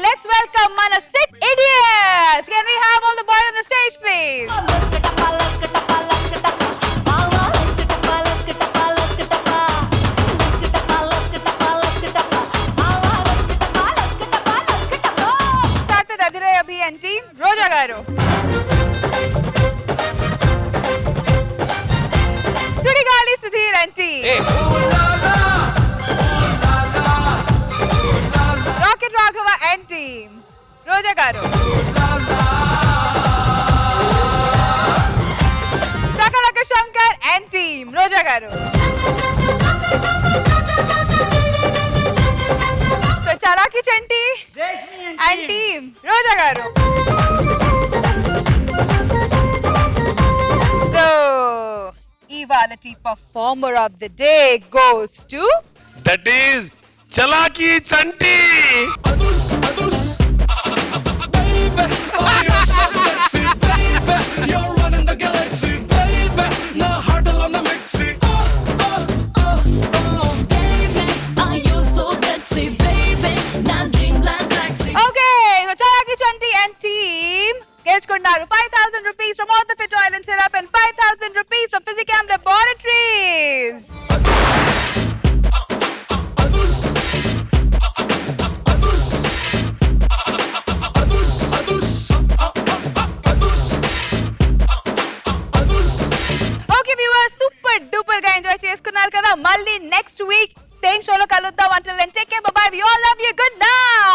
Let's welcome mana sick idiots. Can we have all the boys on the stage, please? Start with Adhiray Abhi and team. Roja garu. Sudigali Sudhir and team. Rocket Raghava and team. Roja garu. Sakalaka Shankar and team. Roja garu. So Charaki Chanti and team. Roja garu. So Equality Performer of the Day goes to that is Chalaki Chanti. Okay, so Charaki Chanti and team గెలుచుకున్నారు 5,000 rupees from All the Fit Oil and Syrup and 5,000 rupees from Physicam Laboratories. Okay viewers, super duper గా enjoy చేసుకున్నారు కదా. మళ్ళీ next week same షోలో కలుద్దాం. Until then, take care, bye bye. We all love you. Good night.